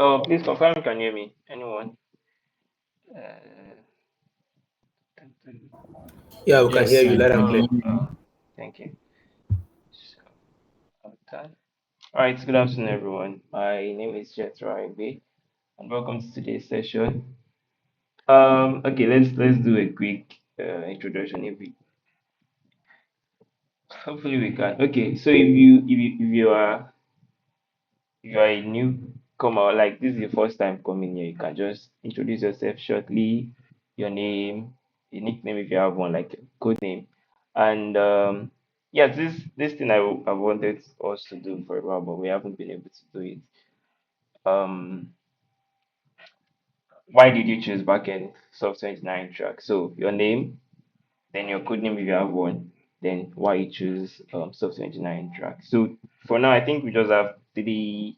Oh, please confirm you can hear me. Anyone? Uh, Yeah, we can hear Yes, you I loud and can clear. hear you. thank you. So, okay. All right. Good afternoon, everyone. My name is Jethro Igbe, and welcome to today's session. Okay. Let's do a quick introduction. If we, hopefully we can. Okay. So if you are a newcomer, like this is your first time coming here, you can just introduce yourself shortly, your name, your nickname if you have one, like a code name. And yeah, this thing I wanted us to do for a while, but we haven't been able to do it. Um, why did you choose backend software engineering track? So your name, then your code name if you have one, then why you choose software engineering track. So for now, I think we just have three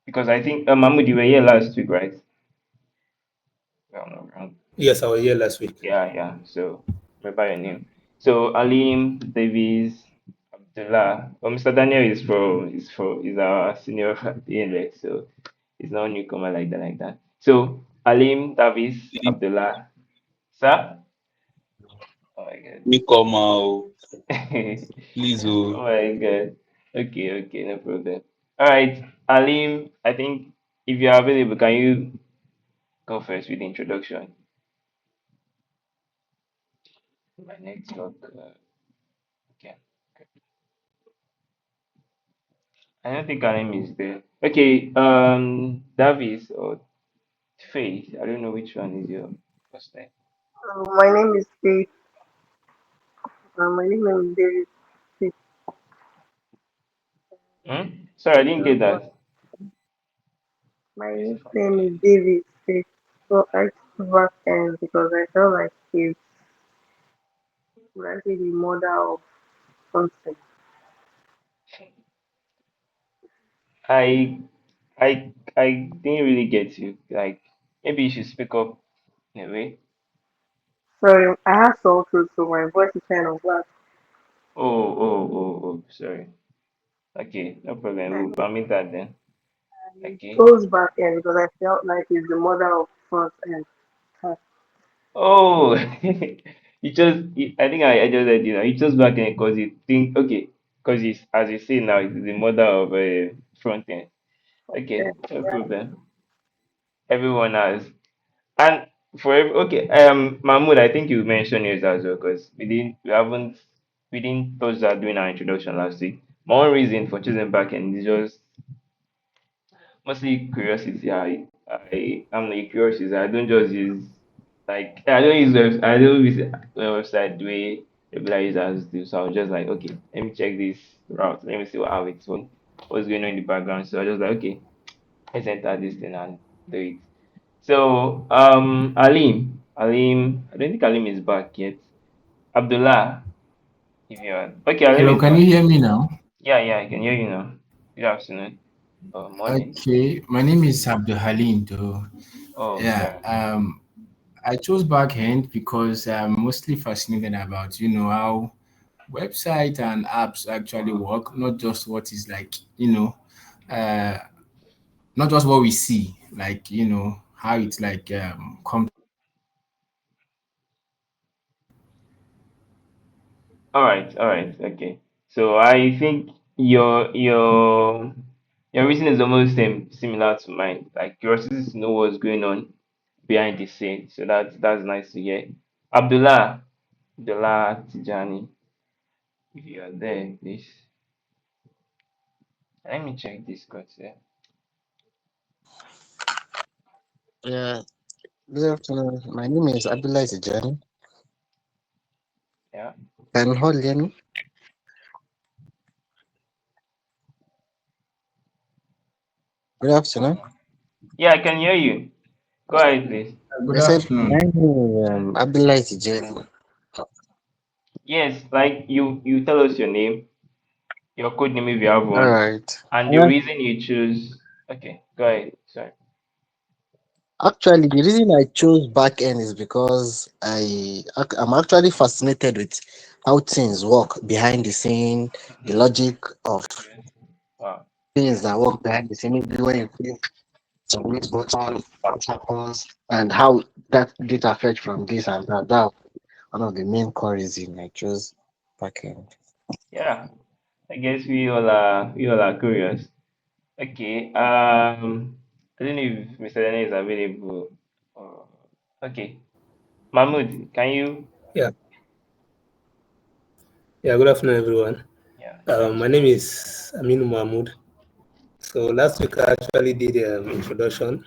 because I think Mahmoud, you were here last week, right? If I'm not wrong. Yes, I was here last week. Yeah, yeah. So remember your name. So Alim Davies Abdullah. Mr. Daniel is our senior at the ALX, so he's not a newcomer like that. So Alim Davies Abdullah. Sir? Oh my god. Me come out, please. Oh Oh, my god. Okay, no problem. Alright, Alim, I think if you are available, can you go first with the introduction? My network. Okay. I don't think her name is there. Okay, Davis or Faith. I don't know which one is your first name. My name is Faith. My nickname is David. Faith. Sorry, I didn't get Just what that. my nickname is David. Faith. So I took back end because I felt like it's likely the mother of something. I I didn't really get you. Like maybe you should speak up in a way. Sorry, I have sore throat, so my voice is kind of flat. Oh. Sorry. Okay, no problem. I We'll permit that then. Okay. chose back end because I felt like it's the mother of front end. Oh, you just. I think I just said you chose back end because you think okay because it's as you say now it's the mother of front end. Okay, no Yeah. problem. Everyone has. And okay, Mahmoud, I think you mentioned yours as well because we didn't touch that during our introduction last week. My own reason for choosing backend is just mostly curiosity. I'm like curious. I don't just use like I don't use website the way regular users do. So I was just like, okay, let me check this route. Let me see how it's working, what's going on in the background. So I was just like, okay, let's enter this thing and do it. So, Alim, I don't think Alim is back yet. Abdullah, if you're okay, Alim Hello, is can you back. hear me now? Yeah, I can hear you now. Good afternoon or morning. Okay, my name is Abdul Halim though. Oh, Yeah, sorry. I chose Backend because I'm mostly fascinated about, how website and apps actually work, not just what is like, uh, not just what we see, like, how it's like come. All right, okay. So I think your reason is almost similar to mine. Like curiosity to know what's going on behind the scene. So that's nice to hear. Abdullah Tijani, if you are there, please. Let me check this code here. Yeah, good afternoon. My name is Abdullah Tijani. Yeah. Can you all hear me? Good afternoon. Yeah, I can hear you. Go ahead, please. I Good said my afternoon. name is Abdullah Tijani. Yes, like you tell us your name, your code name if you have All one, right. and the reason you choose. Okay, go ahead. Sorry. Actually, the reason I chose backend is because I'm actually fascinated with how things work behind the scene, the logic of That's good. Wow. things that work behind the scene. Maybe when you click. submit button, what happens, and how that data fetch from this and that. That one of the main core reasons I chose backend. Yeah, I guess we all are curious. Okay. I don't know if Mr. Daniel is available. Okay. Mahmoud, can you? Yeah, yeah. Good afternoon, everyone. Yeah. My name is Aminu Mahmoud. So last week I actually did an introduction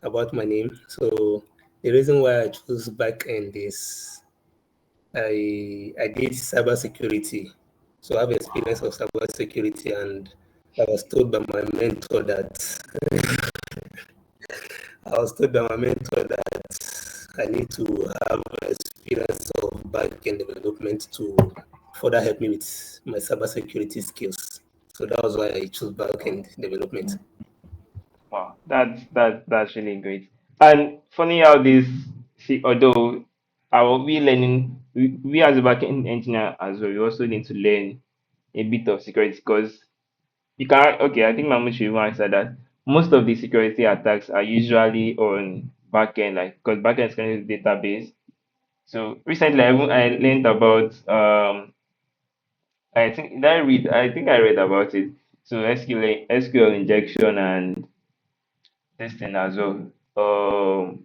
about my name. So the reason why I chose backend is I did cybersecurity. So I have experience of cybersecurity, and I was told by my mentor that I was told by my mentor that I need to have experience of backend development to further help me with my cybersecurity skills. So that was why I chose backend development. Wow, that's really great. And funny how this, see, although I will be learning, we as a backend engineer as well, we also need to learn a bit of security because you can't. Okay, I think Mahmoud should even answer that. Most of the security attacks are usually on backend, like because backend is connected to database. So recently, I learned about I think I read about it. So SQL injection and this thing as well.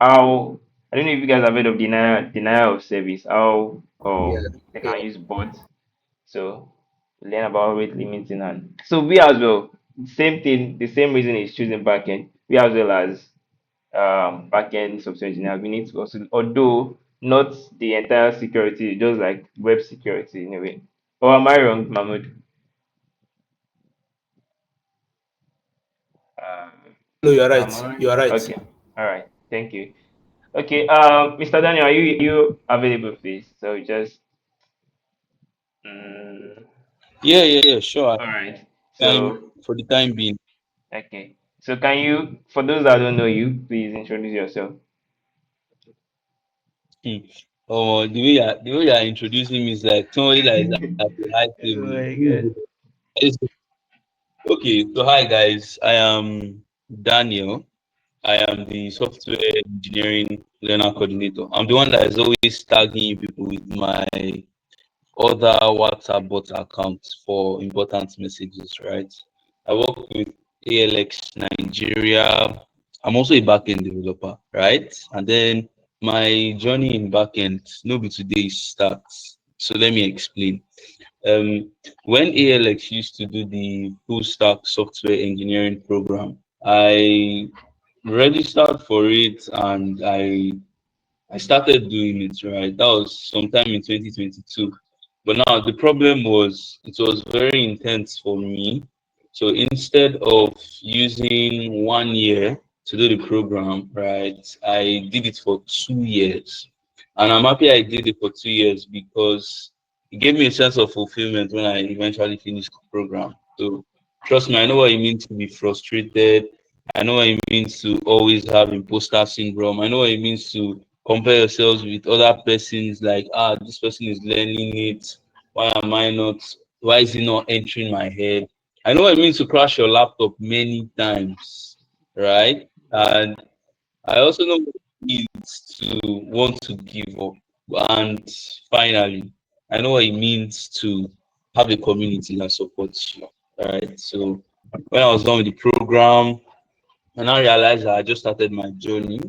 How I don't know if you guys have heard of denial of service. How Yeah, they yeah. can use bots. So learn about rate limiting and so we as well. Same thing. The same reason is choosing backend. We as well as backend software engineer. We need to also, although not the entire security, just like web security in a way. Or am I wrong, Mahmoud? Uh, No, you are Am right. I You right? are right. okay. All right. Thank you. Okay, Mr. Daniel, are you available, please? So just Yeah, sure. all right. Time So for the time being. okay. So can you, for those that don't know you, please introduce yourself. Hmm. Oh, the way you are introducing me is like somebody that is at the high Oh table. my god. Okay, so hi guys. I am Daniel. I am the software engineering learner coordinator. I'm the one that is always tagging people with my other WhatsApp bot accounts for important messages, right? I work with ALX Nigeria. I'm also a backend developer, right? And then my journey in backend, no be today starts. So let me explain. Um, when ALX used to do the full stack software engineering program, I registered for it and I started doing it, right? That was sometime in 2022. But now the problem was it was very intense for me. So instead of using 1 year to do the program, right, I did it for 2 years. And I'm happy I did it for 2 years because it gave me a sense of fulfillment when I eventually finished the program. So trust me, I know what it means to be frustrated. I know what it means to always have imposter syndrome. I know what it means to compare yourselves with other persons like, this person is learning it. Why am I not? Why is it not entering my head? I know what it means to crash your laptop many times, right? And I also know what it means to want to give up. And finally, I know what it means to have a community that supports you, right? So when I was done with the program, and I realized that I just started my journey.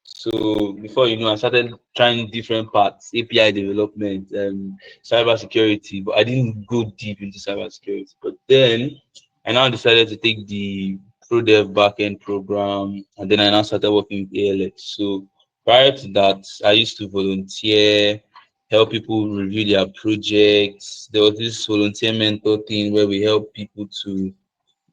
So before you know, I started trying different parts, API development, cyber security, but I didn't go deep into cyber security. But then I now decided to take the Pro Dev backend program, and then I now started working with ALX. So prior to that, I used to volunteer, help people review their projects. There was this volunteer mentor thing where we help people to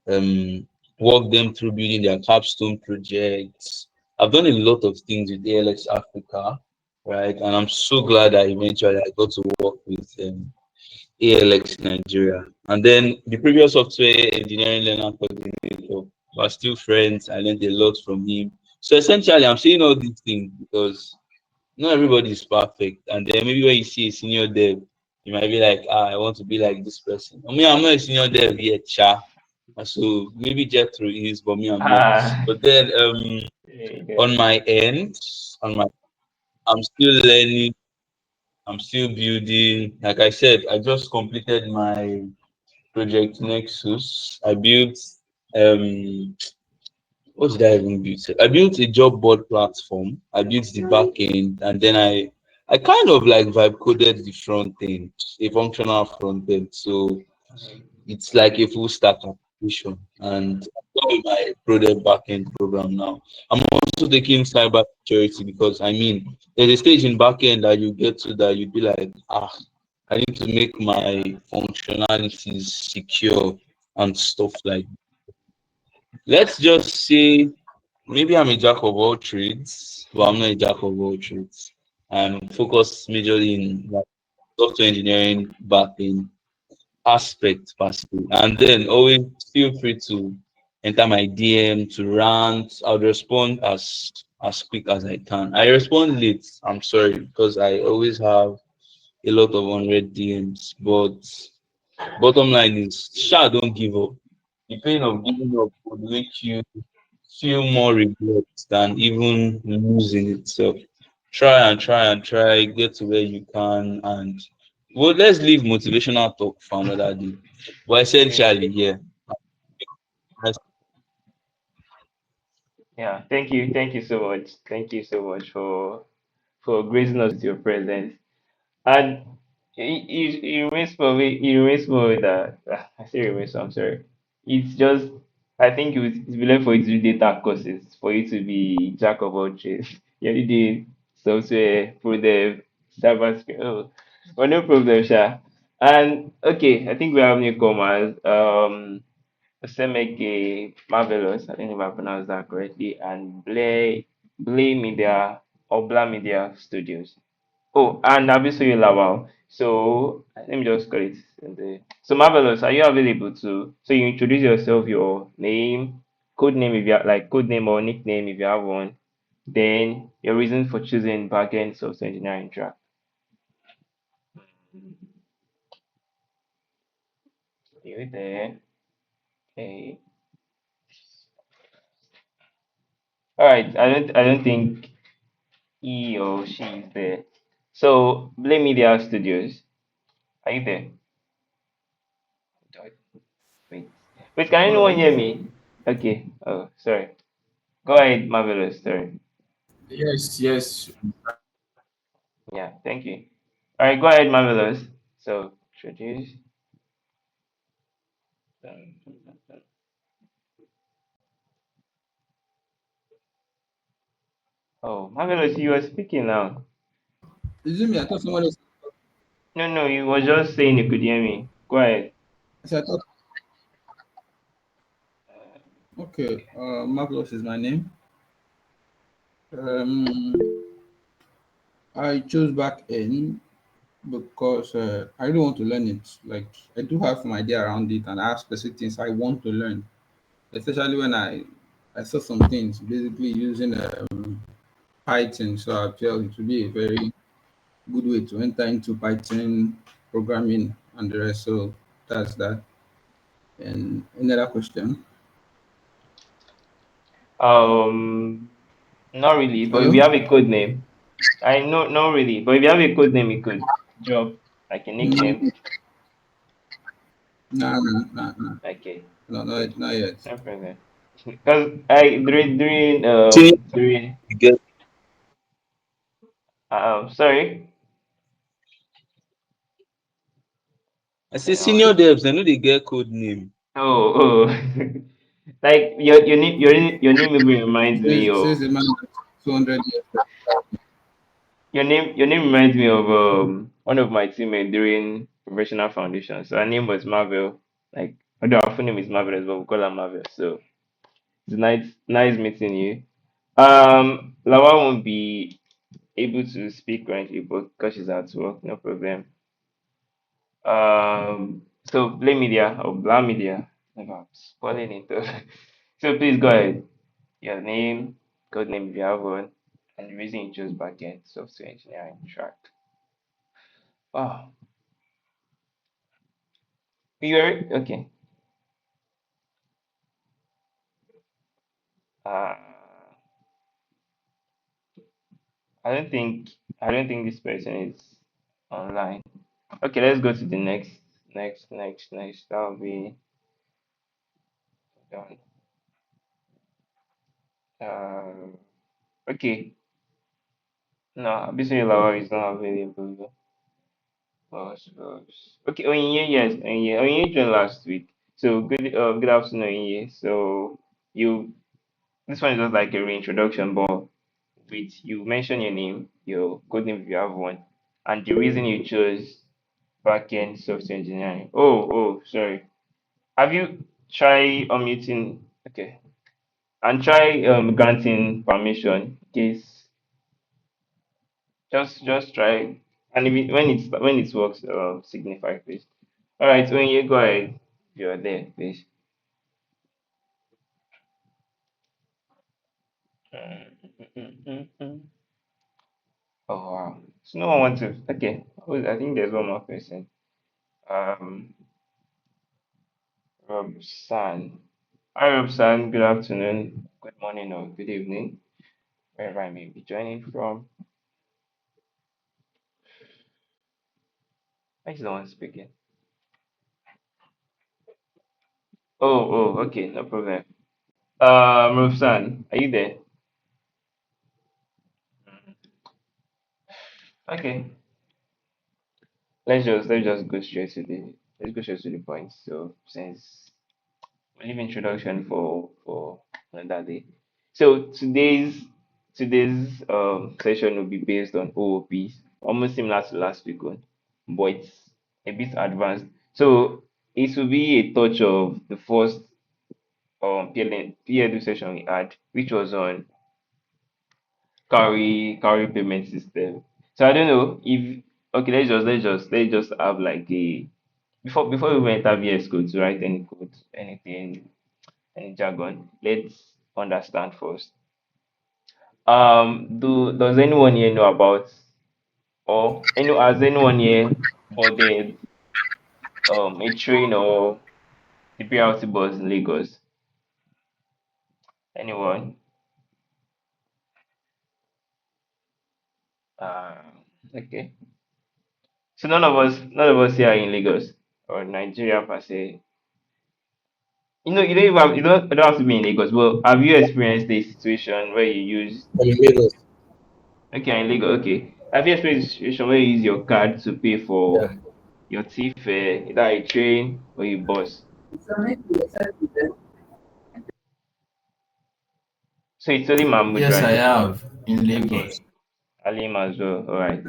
um, walk them through building their capstone projects. I've done a lot of things with ALX Africa, right? And I'm so glad that eventually I got to work with ALX Nigeria. And then the previous software engineering learner coordinator, we're still friends. I learned a lot from him. So essentially, I'm saying all these things because not everybody is perfect. And then maybe when you see a senior dev, you might be like, I want to be like this person. I mean, I'm not a senior dev yet, cha. So maybe Jethro is, but me, I'm not. Ah, But then very good. on my end, on my I'm still learning, I'm still building. Like I said, I just completed my project Nexus. I built um what did I even build? I built a job board platform. I built the back end, and then I kind of like vibe coded the front end, a functional front end. So it's like a full stack application, and I'm doing my product backend program now. I'm also taking cyber security because I mean, there's a stage in backend that you get to that you'd be like, I need to make my functionalities secure and stuff like. Let's just say maybe I'm a jack of all trades, but I'm not a jack of all trades. I'm focused majorly in like software engineering backend aspect possibly. And then always feel free to enter my DM to rant. I'll respond as quick as I can. I respond late. I'm sorry because I always have a lot of unread DMs. But bottom line is, sha don't give up. The pain of giving up would make you feel more regret than even losing itself. Try and try and try, get to where you can, and well, let's leave motivational talk for another day. But essentially, yeah. That's- Yeah, thank you so much. Thank you so much for gracing us with your presence. And it remains for me. It remains for that. I say remains. I'm sorry. It's just. I think it's better for you to do data courses for you to be jack of all trades. You only did software, pro dev, cybersecurity. Oh, but no problem, Sha. And okay, I think we have newcomers. Osemeke Marvelous. I think if I pronounced that correctly. And Blay Media or Bla Media Studios. Oh, and Abisoye Lawal. So let me just call it. So Marvelous, are you available to? So you introduce yourself, your name, code name if you have, like code name or nickname if you have one. Then your reason for choosing backend software engineering track. You there? Okay. All right. I don't think he or she is there. So Blame Media Studios. Are you there? Wait. Wait, can All anyone right. hear me? Okay. Oh, sorry. Go ahead, Marvelous. Sorry. Yes, yes. Yeah, thank you. All right, go ahead, Marvelous. So, introduce. Oh, Marvelous, you were speaking now. Is it me? I thought someone else. No, no, you were just saying you could hear me. Go ahead. I thought, okay, Marvelous is my name. Um, I chose back end because I really want to learn it. Like I do have some idea around it, and I have specific things I want to learn. Especially when I saw some things basically using Python, so I felt it would be a very good way to enter into Python programming and the rest. So that's that. And another question. Um, Not really, but if you Hello? have a code name, I know, not really, but if you have a code name, you could drop like a nickname. Mm, no, no, no, no, Okay, no, good, not yet. no problem. Because I Senior, during you get- sorry, I say senior devs, I know they get code name. oh, like your name even reminds me Says of the man with 200 years. your name reminds me of one of my teammates during professional foundation. So her name was Marvel. Like although our full name is Marvel as well, we call her Marvel. So it's nice meeting you. Lawa won't be able to speak currently, but because she's at work, no problem. So Blame Media or Blah Media. Like I'm spoiling it. Though. So please go ahead. Your name, code name if you have one, and the reason you chose backend software engineering track. Oh, you are okay. Uh, I don't think this person is online. Okay, let's go to the next. That'll be done. Okay. No, Bismillah is not available. Okay, Onyinye, yes, Onyinye joined last week. So good afternoon, Onyinye. So you, this one is just like a reintroduction, but with you mention your name, your code name if you have one, and the reason you chose backend software engineering. Oh, sorry. Have you tried unmuting? Okay, and try granting permission in case. Just try, and if when it works, signify please. All right, when you go ahead, you are there, please. Oh wow, so no one wants to. Okay, oh, I think there's one more person. Um, Rob San. Hi, Rob San. Good afternoon, good morning, or good evening, wherever I may be joining from. I just don't want speaking. Okay, no problem. Rob San, are you there? Okay, let's just go straight to the point. So since we leave introduction for another day. So today's session will be based on OOPs, almost similar to last week one, but it's a bit advanced. So it will be a touch of the first PLN session we had, which was on Cowry payment system. So I don't know if okay, let's just have like a before we enter VS Code to write any code, anything, any jargon. Let's understand first. Does anyone here know about or any has anyone here boarded a train or the BRT bus in Lagos? Anyone? Okay. So none of us here are in Lagos or Nigeria per se. You don't have to be in Lagos. Well, have you experienced a situation where you use I'm in Lagos. okay in Lagos? Okay, have you experienced a situation where you use your card to pay Yeah. for your tea fare, either a train or a bus? So it's only Mahmood, Yes, I right? have in Lagos. Okay, Alim as well. All right.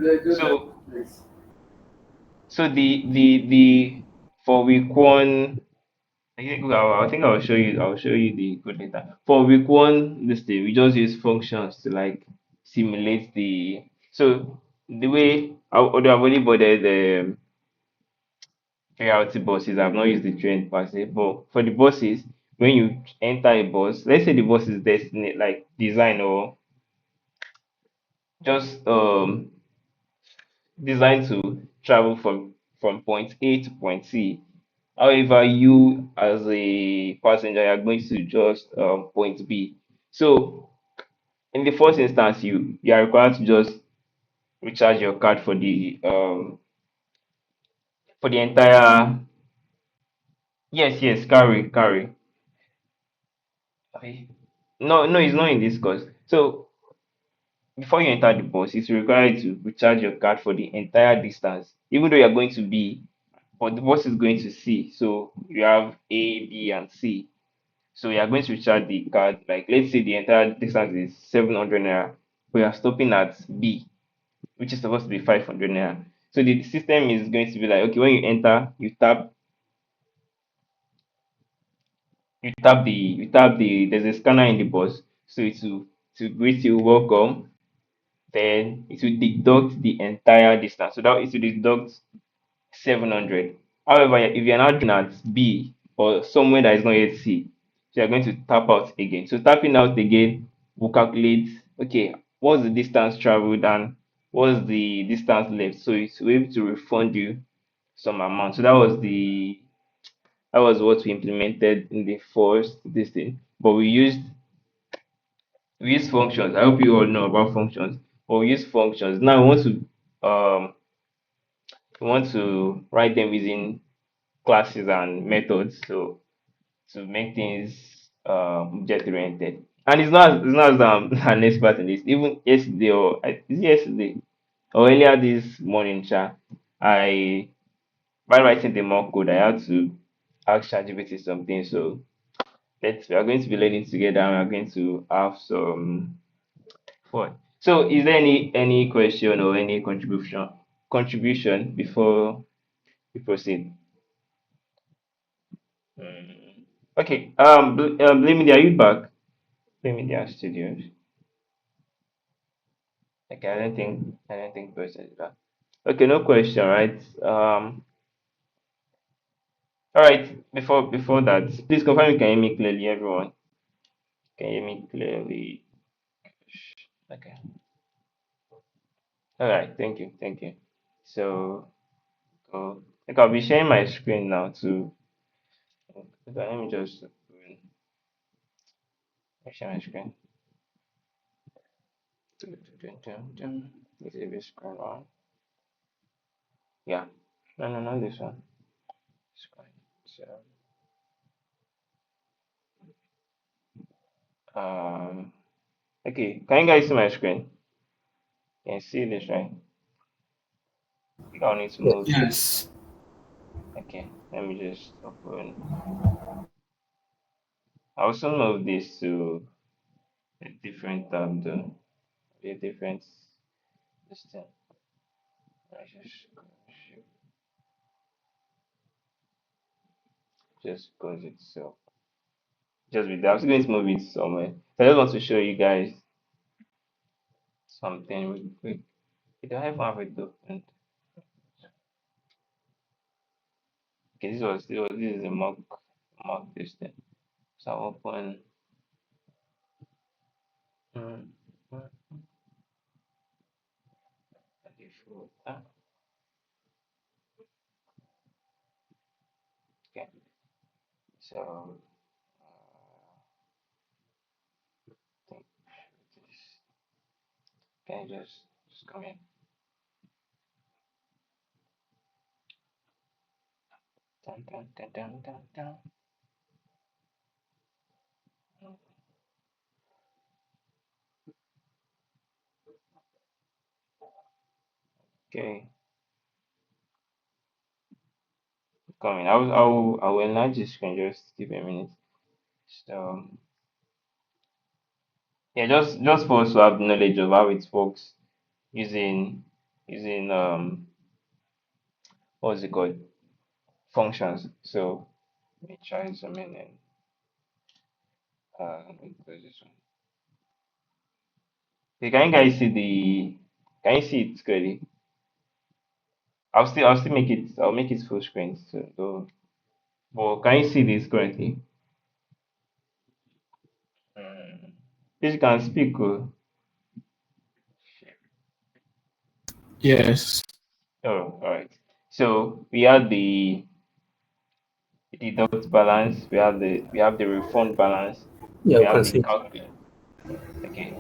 So the for week one, I think I'll show you the code later. For week one, this thing we just use functions to like simulate the so the way although I've only boarded the priority buses, I've not used the train per se, but for the buses, when you enter a bus, let's say the bus is destined like design or just designed to travel from point A to point C. However, you as a passenger are going to just point B. So in the first instance, you are required to just recharge your card for the entire yes carry. Okay. No, it's not in this course. So before you enter the bus, it's required to recharge your card for the entire distance, even though you're going to B, but the bus is going to C. So you have A, B, and C. So you are going to recharge the card, like let's say the entire distance is 700 naira, but you are stopping at B, which is supposed to be 500 naira. So the system is going to be like, okay, when you enter, you tap the there's a scanner in the bus, so to greet you, welcome. Then it will deduct the entire distance. So that it will deduct 700. However, if you're now at B or somewhere that is not yet C, so you're going to tap out again. So tapping out again will calculate, okay, what's the distance traveled and what's the distance left. So it's able to refund you some amount. So that was what we implemented in the first this thing. But we used we use functions. I hope you all know about functions. But we use functions. Now we want to write them using classes and methods. So to make things object oriented. And it's not as an expert in this. Even yesterday is it yesterday or earlier this morning, I while writing the mock code, I had to ask ChatGPT something. So we are going to be learning together and we are going to have some fun. So is there any question or any contribution before we proceed? Hmm. Okay. Blaming, are you back? Media Studios. Okay, I don't think person is back. Okay, no question, right? All right. Before that, please confirm you can hear me clearly, everyone. Can you hear me clearly? Okay. All right. Thank you. So, like I'll be sharing my screen now too. Okay, let me just share my screen. This is the screen on. Yeah. No, no, not this one. Screen. So, um. Okay. Can you guys see my screen? Can you see this, right? I think I'll need to move. Yes. Okay, let me just open. I also move this to a different tab though. A different this thing. I just close it so just with that. I was going to move it somewhere. So I just want to show you guys something real quick. I don't have it open. Okay, this is a mock this thing. So I'll open mm, mm, okay, okay. So think this can you just come in. Dun, dun, dun, dun, dun, dun. Okay, coming. I will enlarge the screen. Just give me a minute. So yeah, just for us to have knowledge of how it works using what's it called, functions. So let me try zoom in and let me close this one. Okay, can you guys see the? Can you see it clearly? I'll still make it. I'll make it full screen. But can you see this currently? Mm. Please you can speak. Oh. Yes. Oh, all right. So we have the deduct balance, we have the refund balance, Yeah, we we have can the see. calculate. Okay.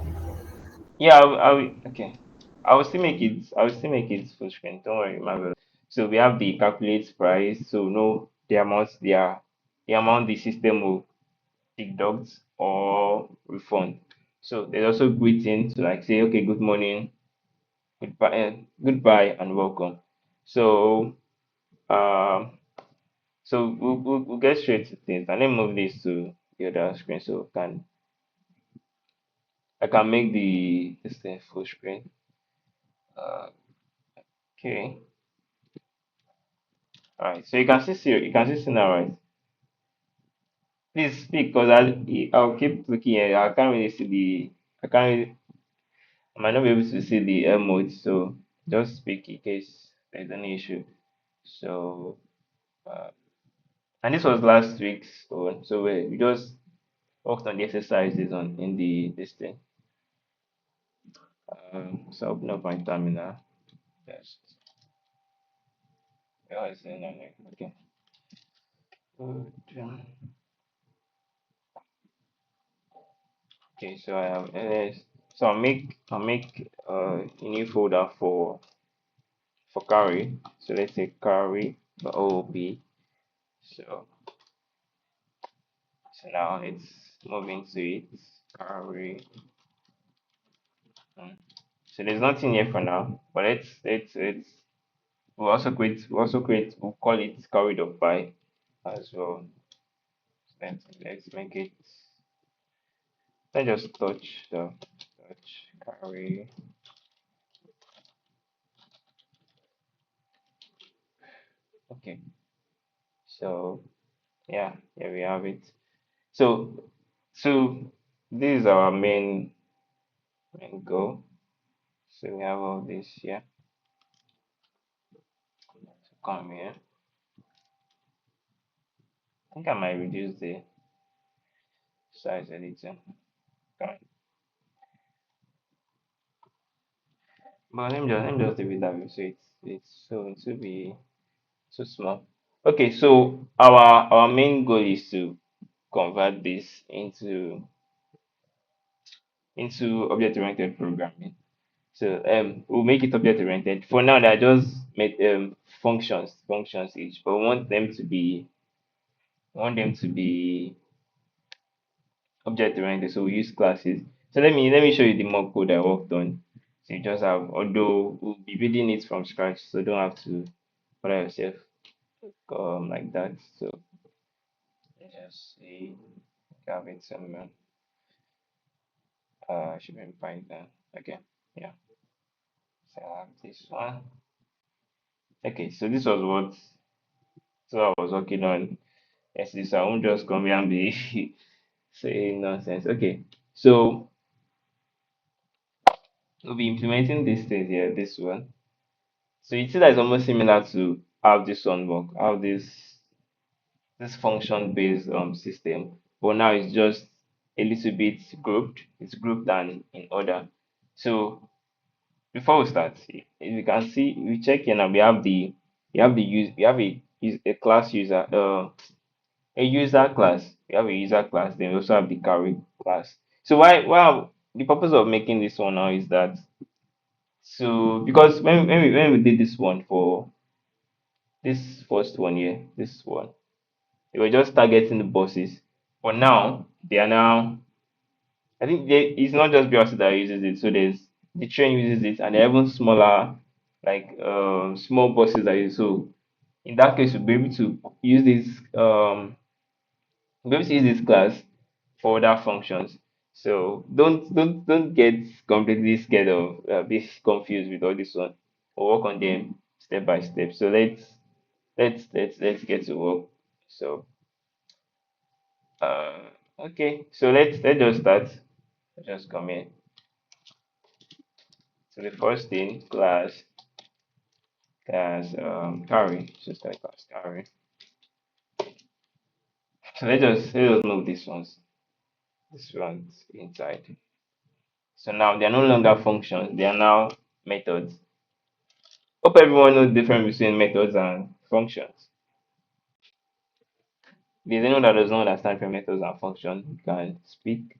Yeah, okay. I will still make it full screen. Don't worry, Marvel. So we have the calculate price. So know the amount the system will deduct or refund. So there's also greeting to like say, okay, good morning, goodbye, and welcome. So um we'll get straight to things. And then move this to the other screen so I can make this thing full screen. Uh, okay. All right. So you can see now, right? Please speak because I'll keep looking here. I can't really see I can't really, I might not be able to see the mode. So just speak in case there's any issue. So uh, and this was last week's one. So we just worked on the exercises on in the this thing. So open up my terminal. Yes. Yeah, it's in there. Okay. Good. Okay, so I have ls. So I'll make a new folder for Cowry. So let's say Cowry OOP. So so now let's move into it. Cowry. So there's nothing here for now, but let's we'll call it Cowry.py as well. Let's make it. Let's just touch Cowry. Okay. So yeah, here we have it. So so this is our main goal. So we have all this here. So come here. I think I might reduce the size a little. Come on. But let me just leave it that way. So it should be so small. Okay, so our main goal is to convert this into object-oriented programming. So we'll make it object-oriented. For now, they're just made functions each, but we want them to be object-oriented. So we use classes. So let me show you the mock code I worked on. So you just have, although we'll be building it from scratch, so don't have to bother yourself like that. So let's just see, have it somewhere. Should be in Python. Okay, yeah. So I have this one. Okay, so this was what I was working on. Yes, this I won't just come here and be saying nonsense. Okay, so we'll be implementing this thing here, this one. So you see that it's almost similar to how this one work, how this function based system, but now it's just a little bit grouped. It's grouped and in order. So before we start, if you can see, we check here now. We have a class user, a user class. We have a user class. Then we also have the carry class. So why the purpose of making this one now is that, so because when we did this one for this first one here, this one, they were just targeting the bosses. But now they are now, I think it's not just BRC that uses it. So there's the train uses it, and there are even smaller, like small buses that use. So in that case, you'll be able to use this class for other functions. So don't get completely scared of be confused with all this one. We'll work on them step by step. So let's get to work. So uh okay, so let's just start. Let's just come in. So the first thing, class carry, just like class carry. So let us move this one's inside. So now they're no longer functions, they are now methods. Hope everyone knows the difference between methods and functions. If there's anyone that does not understand from methods and functions, you can speak.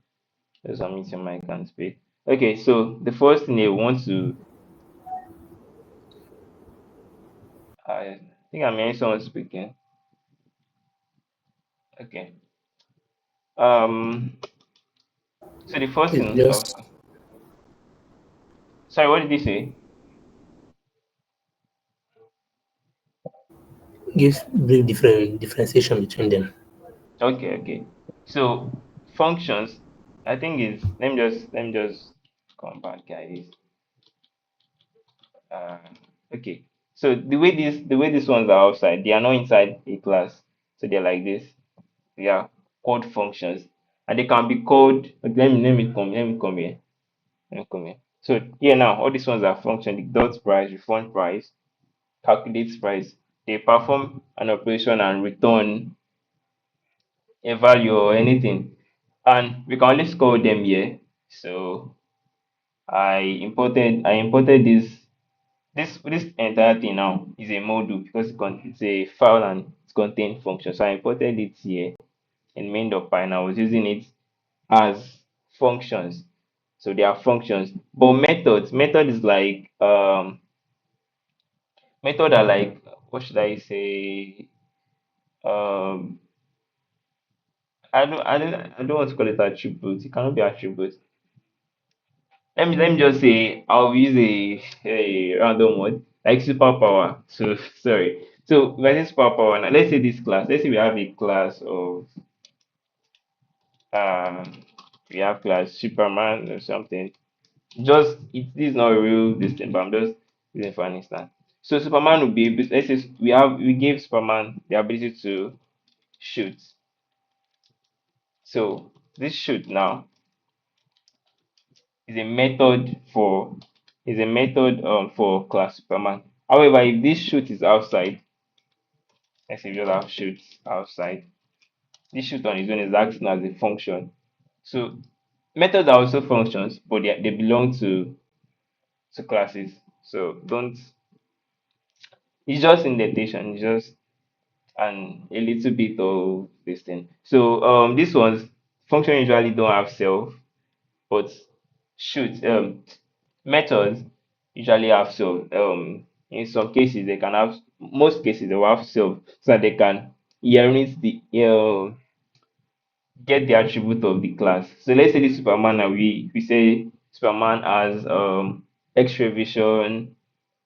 Just unmute your mic and speak. Okay, so the first thing they want to, I think I'm hearing someone speaking. Okay. So the first It's thing, just sorry, what did you say? gives brief differentiation between them. Okay. So functions, I think is let me just come back, guys. Uh, okay. So the way these ones are outside, they are not inside a class. So they're like this. They are called functions, and they can be called. Okay, let me come here. Let me come here. So here now, all these ones are function. The dot price, refund price, calculate price. They perform an operation and return a value or anything, and we can only call them here. So I imported this entire thing now is a module because it's a file and it contains function. So I imported it here in main.py and I was using it as functions. So they are functions. But method is like method are like, what should I say? Um I don't want to call it attributes. It cannot be attributes. Let me just say I'll use a random word like superpower. So sorry. So if I say superpower now, let's say this class. Let's say we have a class of um we have class Superman or something. Just this is not a real this thing, but I'm just using for an instance. So Superman will be able, let's say we gave Superman the ability to shoot. So this shoot now is a method for class Superman. However, if this shoot is outside, let's say we just have shoots outside, this shoot on its own is acting as a function. So methods are also functions, but they belong to classes. So don't it's just indentation, it's just and a little bit of this thing. So these ones function usually don't have self, but shoot methods usually have self. In some cases they can have most cases they will have self so that they can inherit the get the attribute of the class. So let's say this Superman and we say Superman has X-ray vision,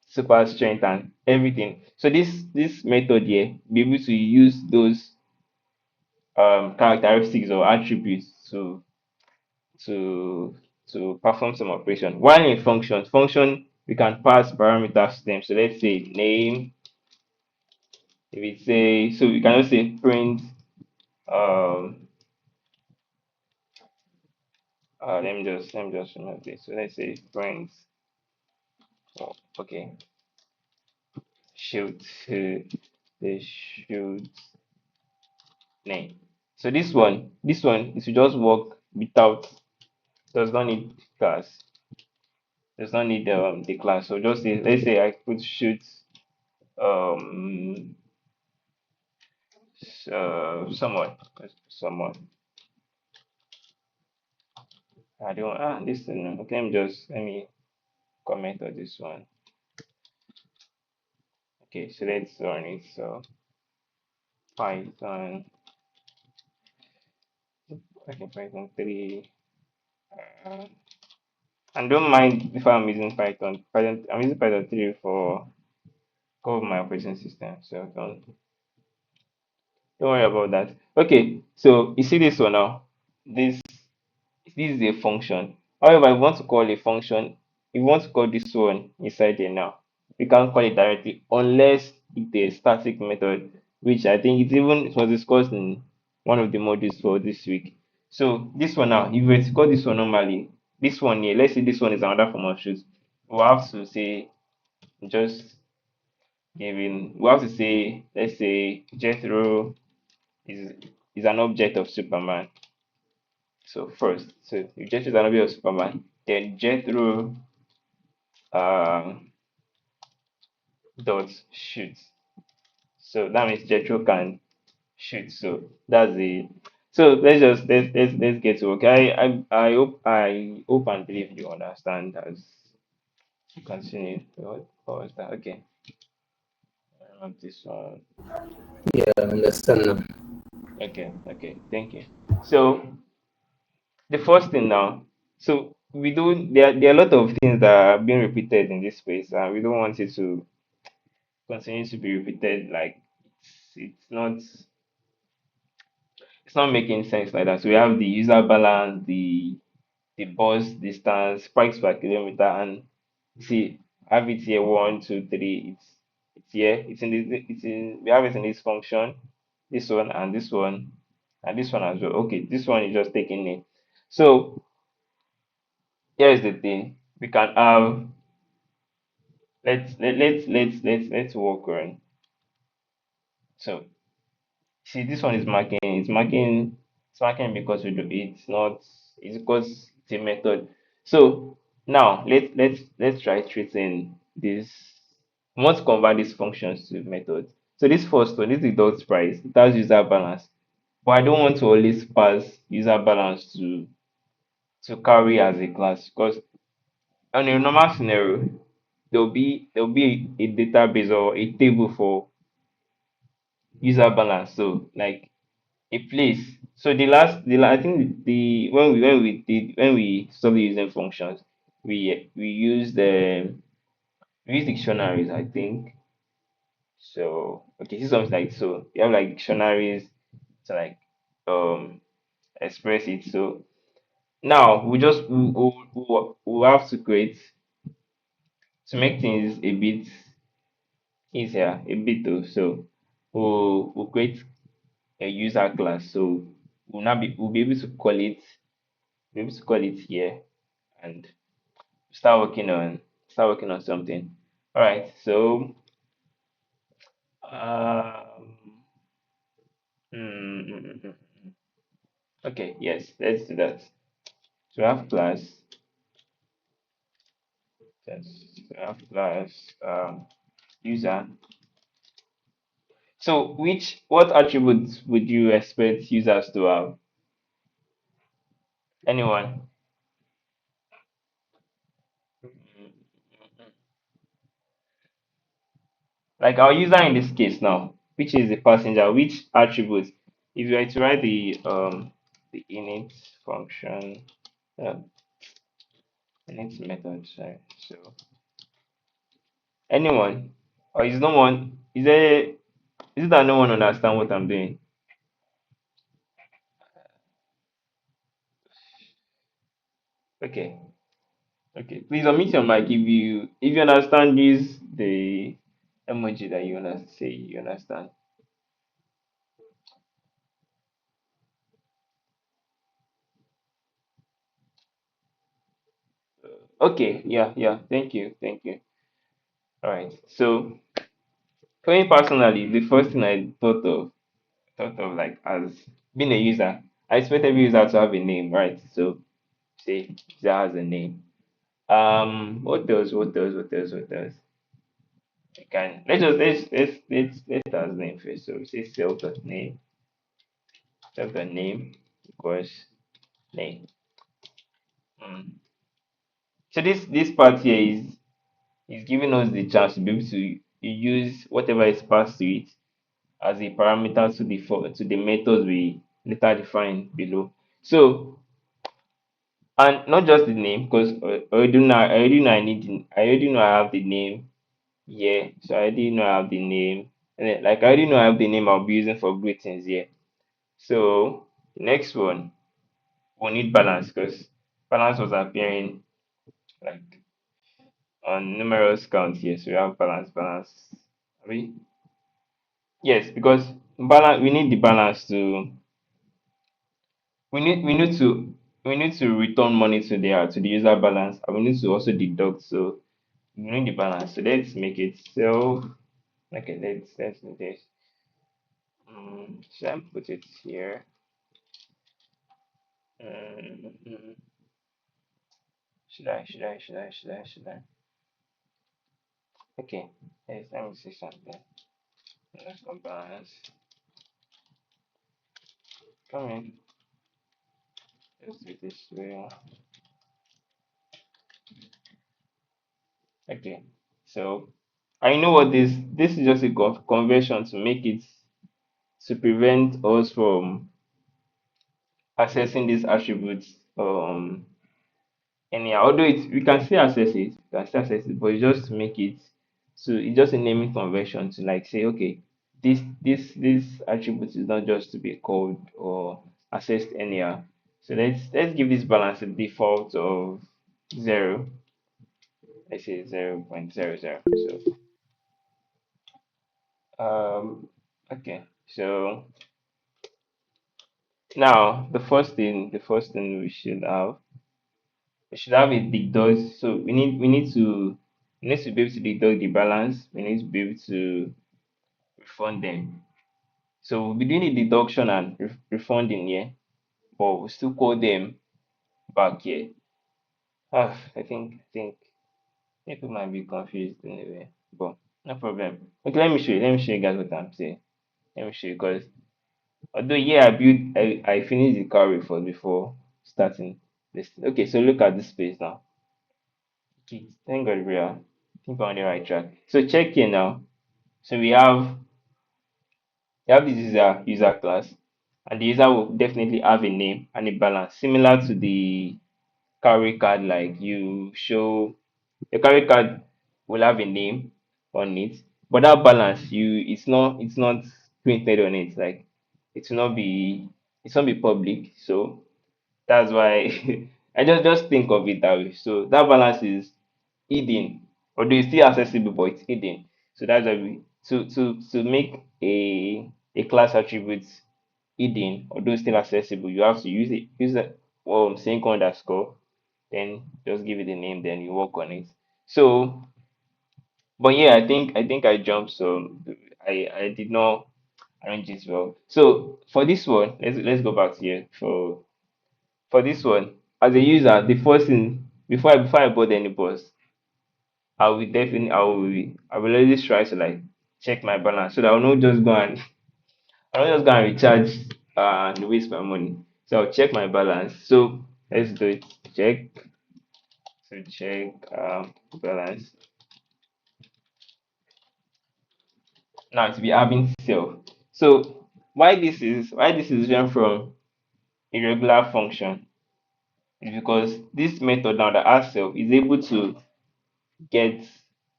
super strength and everything. So this method here be able to use those characteristics or attributes to to perform some operation. While in function we can pass parameters to them. So let's say name. If we say so, we can also say print. Um, let me just remove this. So let's say print. Oh, okay, shoot the shoot name. So this one is to just work without does not need class. Does not need the class. So just say let's say I put shoot um someone. I don't this thing. Okay, let me comment on this one. Okay, so let's run it. So Python. Okay, Python 3. Uh, and don't mind if I'm using Python. I'm using Python 3 for cover my operating system. So don't worry about that. Okay, so you see this one now. This this is a function. However, if you want to call a function, if you want to call this one inside there now, you can't call it directly unless it's a static method, which I think it was discussed in one of the modules for this week. So this one now, if you were to call this one normally, this one here, let's say this one is another form of shoot, we'll have to say just we have to say, let's say Jethro is is an object of Superman. So first, so if Jethro is an object of Superman, then Jethro um dot shoot. So that means Jethro can shoot. So that's the so let's get to work. I hope and believe you understand as you continue. What was that? Okay. I want this one. Yeah, I understand now. Okay, thank you. So the first thing now, so we do there are a lot of things that are being repeated in this space, and we don't want it to continue to be repeated. Like it's not making sense like that. So we have the user balance, the bus distance, price per kilometer, and see have it here 1, 2, 3. It's here. It's in we have it in this function, this one and this one and this one as well. Okay, this one is just taking it. So here's the thing. We can have let's work on. So see this one is marking it's marking because we do it's not it's because it's a method. So now let's try treating this. We want to convert these functions to methods. So this first one, this is the dot price, it has user balance. But I don't want to always pass user balance to carry as a class, because on a normal scenario, there'll be a database or a table for user balance. So like a place. So I think the when we started using functions, we used we use dictionaries, I think. So okay, see something like, so you have like dictionaries to like um express it. So now we have to create, to make things a bit easier, a bit though. So we'll create a user class. So we'll be able to call it here and start working on something. All right. So um, mm, mm, mm, mm. Okay, yes, let's do that. So we have class. Yes, we have class user. So what attributes would you expect users to have? Anyone? Like our user in this case now, which is the passenger, which attributes? If you were to write the init function, uh, init method, sorry. So anyone, or is no one? Is it that no one understand what I'm doing? Okay, okay. Please unmute your mic if you understand, use the emoji that you wanna say you understand. Okay, yeah, yeah. Thank you, thank you. All right. So for me personally, the first thing I thought of like as being a user, I expect every user to have a name, right? So say user has a name. What else? What else? What else? What else? I can let's start as name first. So say self dot name equals name. Mm. So this part here is giving us the chance to be able to use whatever is passed to it as a parameter to the methods we later define below. So, and not just the name, because I already know I have the name here. So I already know I have the name, and then, like I already know I have the name I'll be using for greetings here. So next one, we need balance, because balance was appearing like on numerous counts here. So we have balance. Abi? Yes, because balance, we need the balance to we need to return money to the user balance, and we need to also deduct. So we need the balance. So let's make it self. Okay, let's do this. Should I put it here? Mm, should I? Okay, yes, let me see something. Let's go balance. Come in. Let's do it this way. Okay, so I know what this is just a conversion to make it, to prevent us from accessing these attributes anyhow. Although we can still access it, but it's just to make it, so it's just a naming convention to like say, okay, this attribute is not just to be called or accessed anyhow. So let's give this balance a default of 0. Let's say 0.00. So okay. So now the first thing we should have a deduct. So we need to be able to deduct the balance. We need to be able to refund them. So we'll be doing the deduction and refunding here, but we'll still call them back here. I think people might be confused anyway, but no problem. Okay, let me show you. Let me show you guys what I'm saying. Let me show you, because although yeah, I finished the Cowry first before starting. this. Okay, so look at this space now. Okay, thank God we are. I think we're on the right track. So check here now. So we have this user class, and the user will definitely have a name and a balance similar to the Cowry card. Like you show your Cowry card will have a name on it, but that balance it's not printed on it. Like it will not be it's not be public. So that's why I just think of it that way. So that balance is hidden, although it's still accessible, but it's hidden. So that's why we to make a class attribute hidden, although still accessible, you have to use a sync underscore, then just give it a name, then you work on it. So, but yeah, I think I jumped, so I did not arrange it well. So for this one, let's go back here for this one. As a user, the first thing before I board any bus, I will always try to like check my balance so that I will not just go and recharge and waste my money. So I'll check my balance. So let's do it. Check balance. Now to be having self. So why this is different from a regular function is because this method now that has self get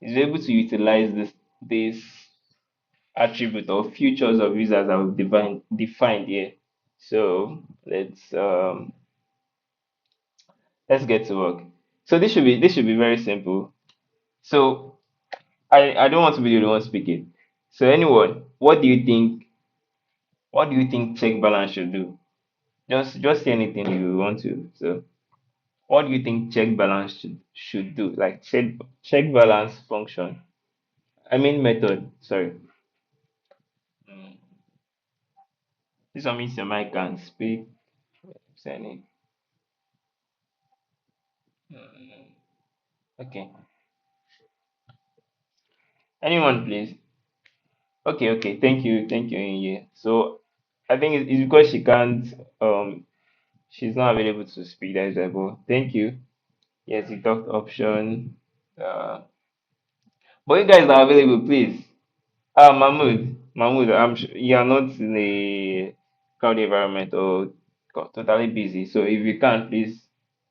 is able to utilize this attribute or features of users that we've defined here. So let's get to work. So this should be very simple. So I don't want to be the one speaking. So anyone, what do you think check balance should do? Just say anything you want to. So what do you think check balance should do? Like check balance function. I mean method. Sorry. Mm, This one means your mic can speak. Send it. Mm, Okay. Anyone, please. Okay. Thank you, Inye. So I think it's because she's not available to speak. That is why. But thank you. Yes, the talked option. Uh, but you guys are available, please. Mahmoud, I'm sure you are not in a crowded environment or totally busy. So if you can, please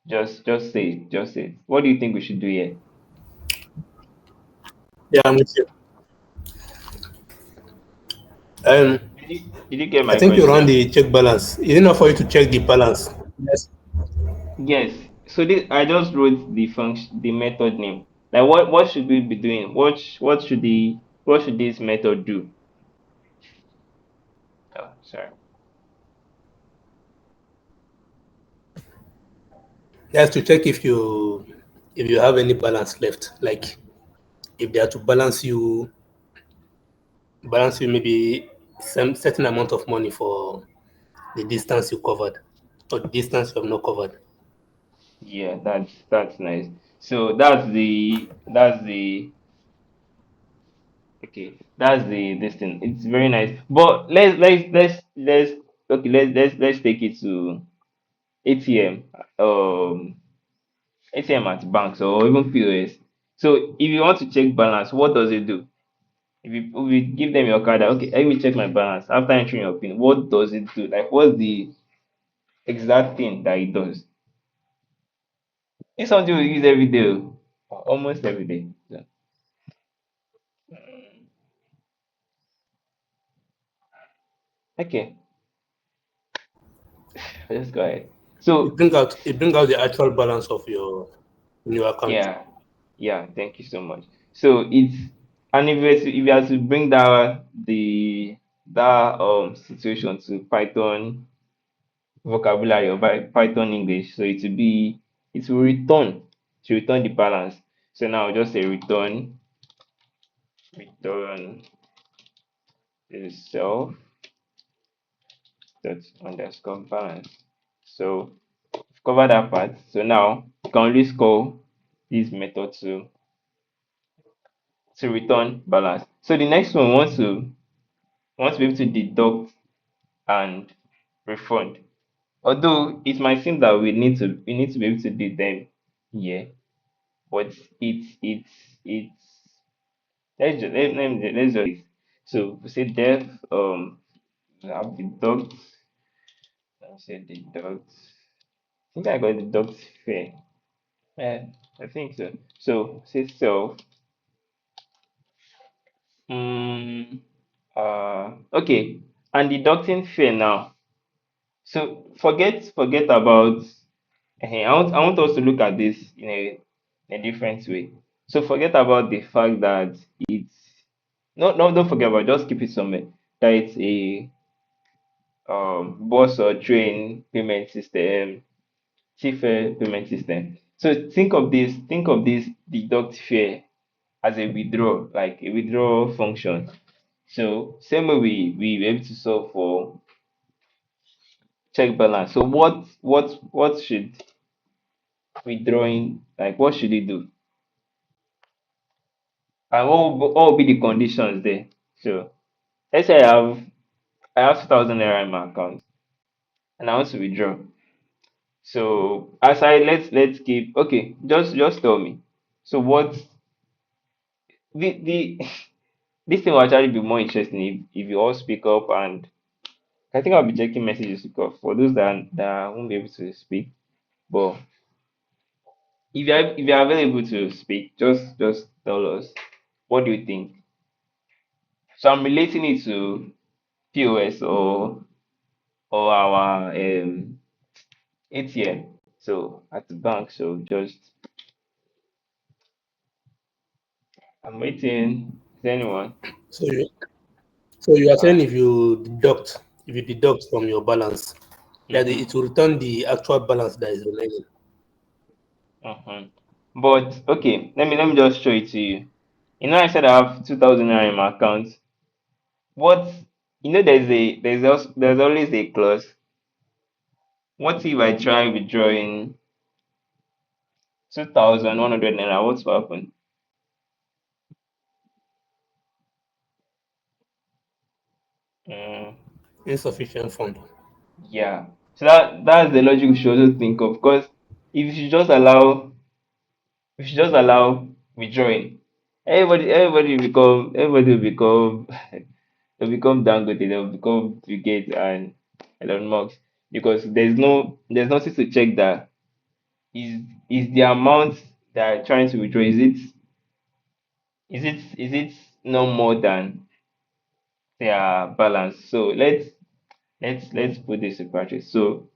just say it. Just say it. What do you think we should do here? Yeah, I'm with you. Um, Did you get I my think you run question? the check balance. Is it enough for you to check the balance? Yes. Yes. So this I just wrote the method name. Like what should we be doing? What should this method do? Oh, sorry. Yes, to check if you have any balance left. Like if they are to balance you maybe some certain amount of money for the distance you covered or the distance you have not covered. Yeah, that's nice. So that's the okay. That's the this thing. It's very nice. But let's okay. Let's take it to ATM. ATM at banks or even POS. So if you want to check balance, what does it do? If you give them your card, that, okay, let me check my balance after entering your PIN. What does it do? Like, what's the exact thing that it does? It's something we use every day, almost every day. So, okay, let's go ahead. So, It bring out the actual balance of your in your account. yeah, yeah, thank you so much. So it's and if you have to bring that situation to Python vocabulary or by Python English, so it will return the balance. So now I'll just say return itself dot underscore balance. So cover that part. So now you can always call this method to return balance. So the next one wants to be able to deduct and refund. Although it might seem that we need to be able to do them here, but it's let's just so we say def we have deduct. Let me say deduct. I think I got deduct fair. Yeah, I think so. So say self. Mm, okay, and deducting fair now. So forget about. I want us to look at this in a different way. So forget about the fact that it's no, don't forget about, just keep it somewhere, that it's a bus or train payment system, fare payment system. So think of this deduct fare as a withdraw, like a withdrawal function. So same way we were able to solve for check balance. So what should withdrawing, like what should it do? And what will be the conditions there? So let's say I have 2,000 naira in my account and I want to withdraw. So as I let's keep, okay, just tell me. So what the this thing will actually be more interesting if you all speak up, and I think I'll be checking messages because for those that won't be able to speak. But if you are available to speak, just tell us, what do you think? So I'm relating it to POS or our ATM. So at the bank. So just I'm waiting. Is there anyone? So you are saying Uh, if you deduct from your balance, that mm-hmm, it will return the actual balance that is remaining. mm-hmm. But okay, let me just show it to you. You know, I said I have 2,000 naira in my account. What, there's always a clause. What if I try withdrawing 2,100 naira? What's will happen? Mm, Insufficient fund. yeah. So that's the logic we should also think of, because if you just allow if you just allow withdrawing, everybody will become they'll become Dangote, they'll become Bill Gates and Elon Musk, because there's nothing to check that is the amount that are trying to withdraw, is it no more than their balance. So let's put this in practice. So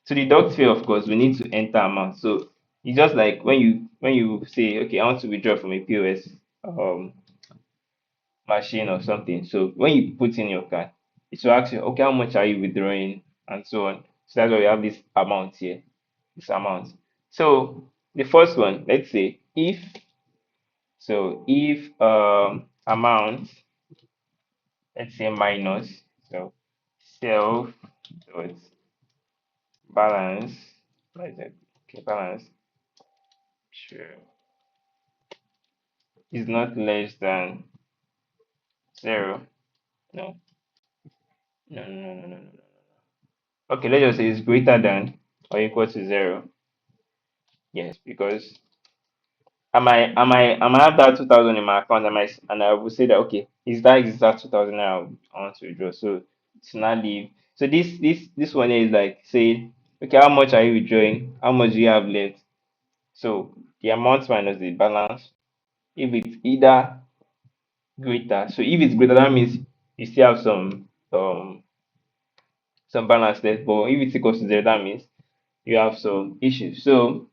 to deduct fee, of course, we need to enter amount. So it's just like when you say, okay, I want to withdraw from a POS machine or something. So when you put in your card, it will ask you, okay, how much are you withdrawing, and so on. So that's why we have this amount here, this amount. So the first one, let's say if amount, let's say minus, so self dot balance, what is it? Okay, balance, sure, is not less than zero. No, no. Okay, let's just say it's greater than or equal to zero. Yes, because I might have that 2,000 in my account, and I will say that, okay, is that exact 2,000 I want to withdraw. So to not leave. So this one is like saying, okay, how much are you withdrawing? How much do you have left? So the amount minus the balance. If it's either greater, so if it's greater, that means you still have some balance left. But if it's equals to zero, that means you have some issues. So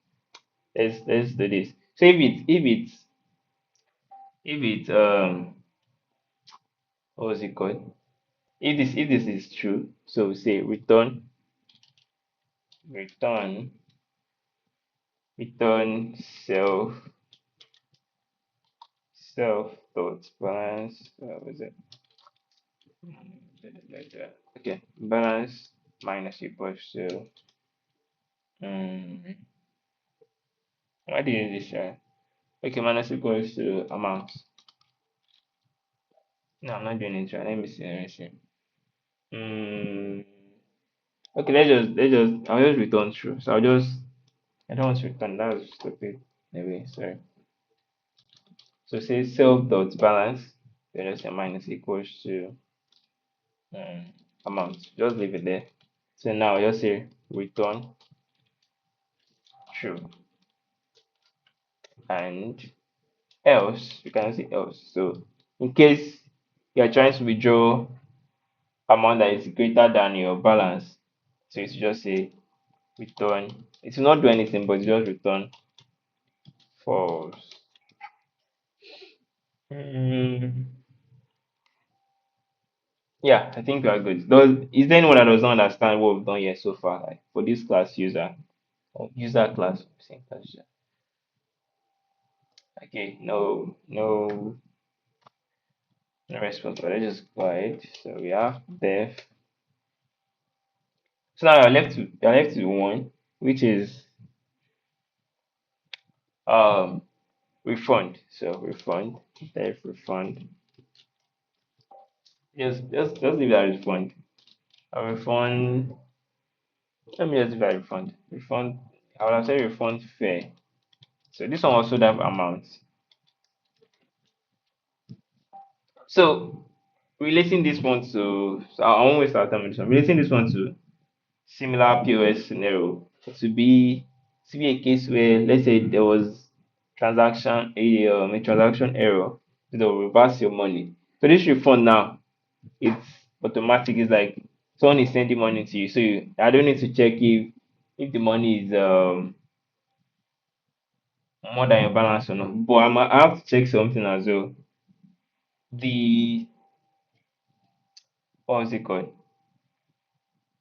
let's do this. So if it's what was it called? If this is true, so we say return return self dot balance. What was it? Okay, balance minus equals to um why did you this okay, minus equals to amount. No, I'm not doing it right. Let me see. Okay, I'll just return true. So I don't want to return. That was stupid. Anyway, sorry. So say self dot balance. Then just say minus equals to um, amount. Just leave it there. So now just say return true, and else you can say else. So in case you are trying to withdraw amount that is greater than your balance, so you should just say return. It will not do anything, but you just return false. Mm, yeah, I think we are good. Is there anyone that does not understand what we've done here so far? Like for this class user or user class, same class user. Okay, no response, but let's just go ahead. So we have def. So now you're left with one, which is um refund. So refund, def refund. Just leave that refund. A refund. Let me just leave that refund. Refund. I would have said refund fair. So this one also have amount. So relating this one to, so I won't waste our time on this one. Relating this one to similar POS scenario to be a case where let's say there was a transaction error, so they'll reverse your money. So this refund now it's automatic. It's like someone is sending money to you, so I don't need to check if the money is more than your balance or not. But I have to check something as well. The what was it called?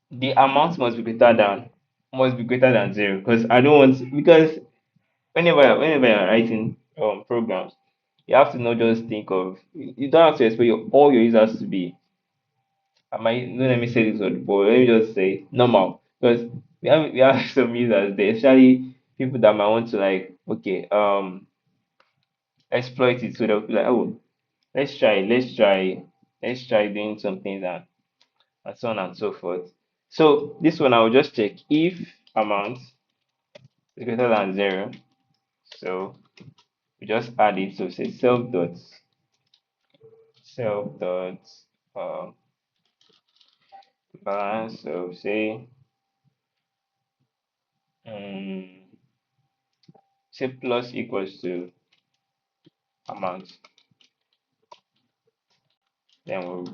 The amount must be greater than zero because I don't want because whenever you're writing programs, you have to not just think of you don't have to expect all your users to be. I might don't let me say this word, but let me just say normal because we have some users there, especially people that might want to like okay exploit it, so they'll be like, oh, let's try doing some things and so on and so forth. So this one I will just check if amount is greater than zero. So we just add it. So say self dot um, balance. So say um, say plus equals to amount. Then we'll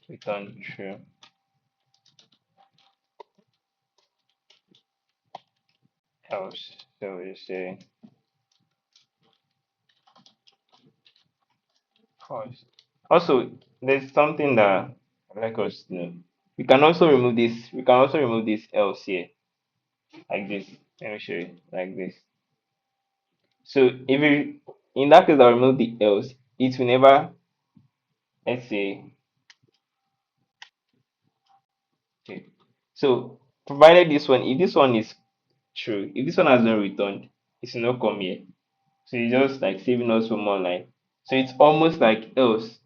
return true else. So we say false. Also, there's something that I'd like us to know. We can also remove this. We can also remove this else here, like this. Let me show you, like this. So if we, in that case, I'll remove the else. It will never, let's say, okay. So provided this one, if this one is true, if this one has not returned, it will not come here. So it's just like saving us from online. So it's almost like else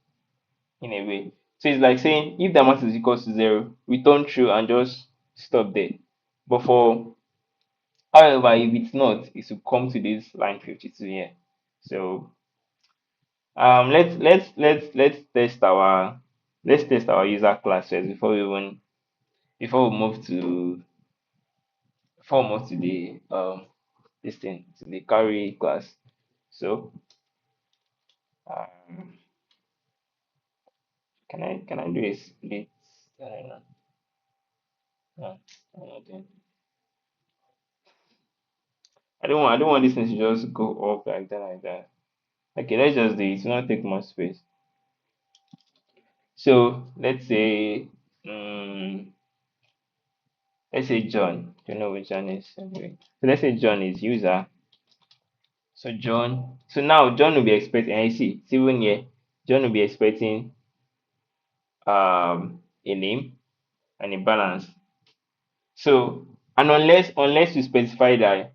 in a way. So it's like saying if the amount is equal to zero, return true and just stop there. But for however, if it's not, it will come to this line 52 here. So let's test our user class first before we move to the this thing to the carry class. So um, can I do a split? I don't know. No, I'm not doing- I don't want this thing to just go up like that. Okay, let's just do it. It will not take much space. So let's say John. Do you know what John is? Anyway. So let's say John is user. So John. So now John will be expecting. And you see even here, John will be expecting a name and a balance. So and unless you specify that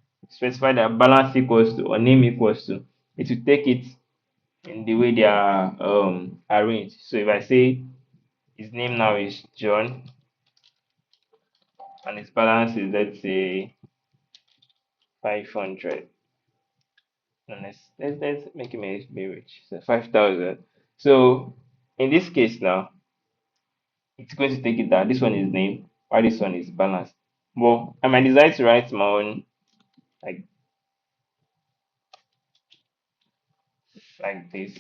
balance equals to or name equals to, it will take it in the way they are arranged. So if I say His name now is John, and his balance is, let's say, 500. And let's make him be rich. So 5,000. So in this case now, it's going to take it that this one is name, while this one is balance. Well, I might decide to write my own like this.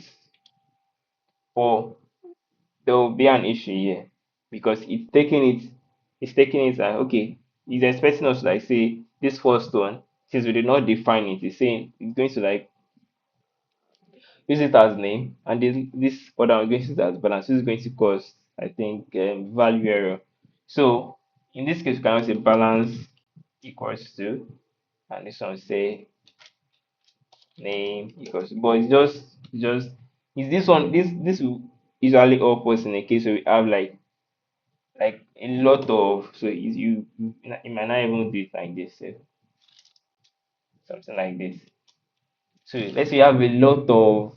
Or there will be an issue here because it's taking it like, okay, it's expecting us to like say this first one, since we did not define it, it's saying it's going to like use it as name, and this other one going to use it as balance. This is going to cause, I think, value error. So in this case, we can say balance equals to, and this one say name equals to, but it's just is this one, this will usually help us in a case where we have like a lot of, so is you might not even do it like this, something like this. So let's say you have a lot of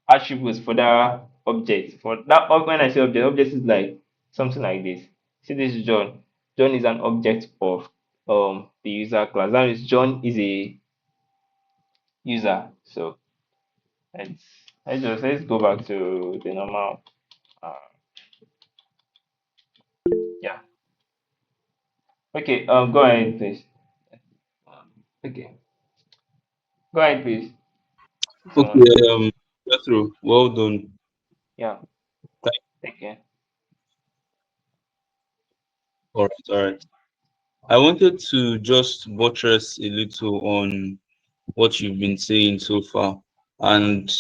attributes for that object. For that, when I say object is like something like this. See, this is John. John is an object of the user class. That means John is a user. So let's let's go back to the normal. Uh, yeah. Okay. Go ahead, please. Okay. Go ahead, please. Someone. Okay, Jethro, well done. Yeah. Okay. All right, all right. I wanted to just buttress a little on what you've been saying so far. And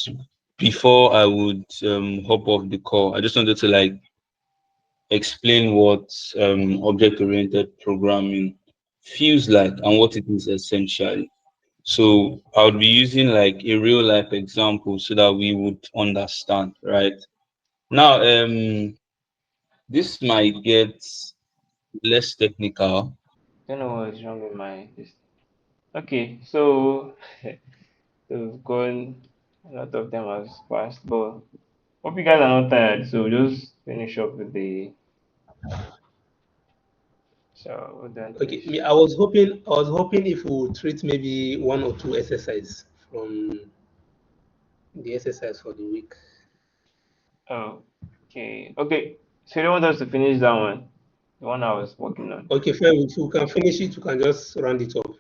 before I would hop off the call, I just wanted to like explain what object-oriented programming feels like and what it is essentially. So I would be using like a real life example so that we would understand, right? Now, this might get less technical. Don't know what's wrong with my this. Okay, so we've gone. A lot of them has passed, but hope you guys are not tired. So just finish up with the. So hold on, Okay, please. me, I was hoping if we would treat maybe one or two exercise from the exercise for the week. Oh, okay. So you don't want us to finish that one, the one I was working on. Okay, fine. If we can finish it, we can just round it up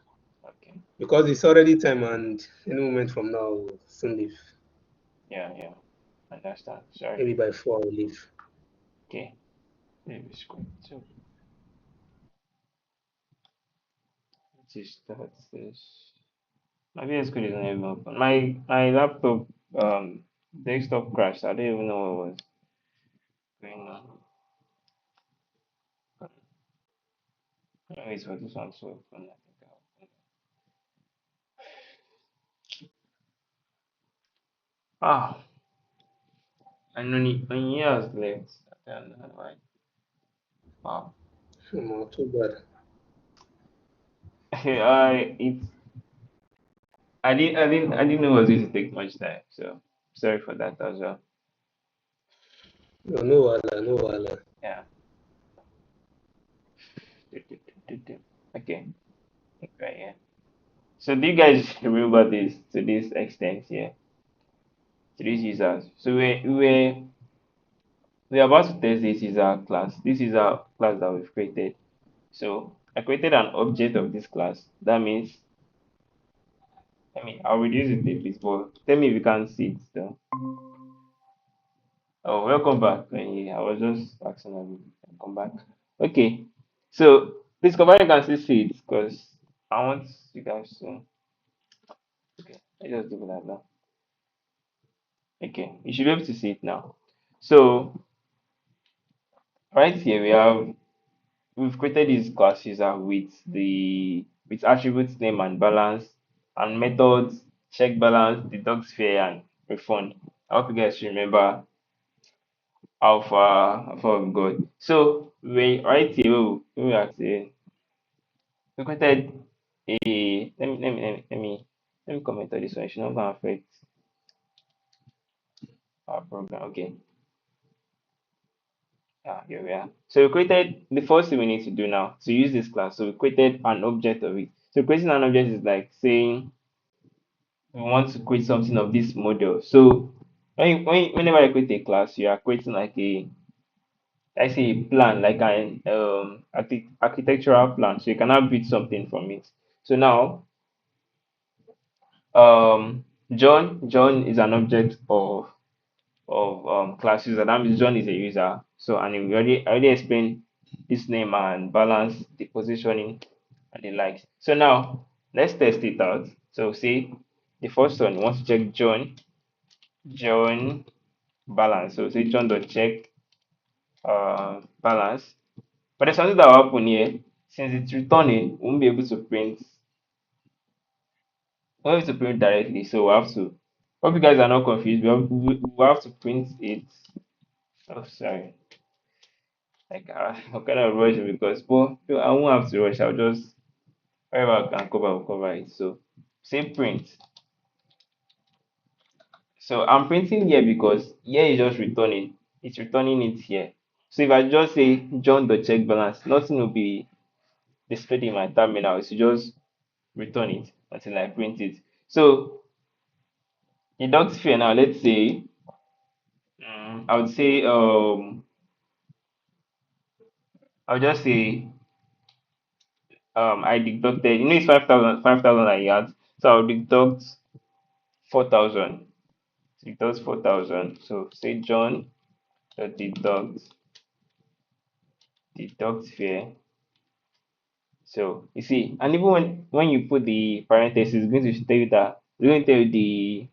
Okay. because it's already time, and any moment from now, we'll soon leave. Yeah. Understand. Sorry. Maybe by 4 we'll leave. Okay. Maybe screen. So let's start this. My VS Code is not even open. My laptop desktop crashed. I don't even know what was going on. Wait for this one to open. I think I'll open it. Ah, and only years left. I don't know why. Wow. Too bad. I didn't know it was going to take much time. So sorry for that as well. No, no, wala, no, wala. Yeah. Okay. Right here. So do you guys remember this to this extent here? To these users. So we're about to test this user class. This is our class that we've created. So I created an object of this class. That means, I'll reduce it a bit, but tell me if you can't see it though. Oh, welcome back. I was just asking if you can come back. Okay. So please come back, you can still see it because I want you guys to. Okay, I just do that now. Okay, you should be able to see it now. So right here we've created this class user with attributes name and balance and methods check balance, deduct fare and refund. I hope you guys remember how far we've got. So we right here we are saying we created a let me comment on this one. It should not gonna affect our program. Okay. Here we are. So we created the first thing we need to do now to use this class. So we created an object of it. So creating an object is like saying we want to create something of this model. So whenever you create a class, you are creating like I say a plan, like an architectural plan. So you cannot build something from it. So now John is an object of class user. That means John is a user. So and we already explained this name and balance, the positioning and the likes. So now let's test it out. So say the first one, we want to check John balance. So say John dot check balance. But there's something that will happen here. Since it's returning, we won't be able to print. We won't be able to print directly. So we have to. Hope you guys are not confused. We have to print it. Oh, sorry. Like I'm kind of rushing because, but I won't have to rush. I'll just wherever I can cover, I'll cover it. So say print. So I'm printing here because here is just returning. It's returning it here. So if I just say John the check balance, nothing will be displayed in my terminal. It's just return it until I print it. So deduct fare now. Let's say I would say I'll just say I deducted. You know it's 5,000 I had. So I'll deduct 4,000. Deduct 4,000. So say John dot deduct fare. So you see, and even when you put the parentheses, it's going to tell you that it's going to tell you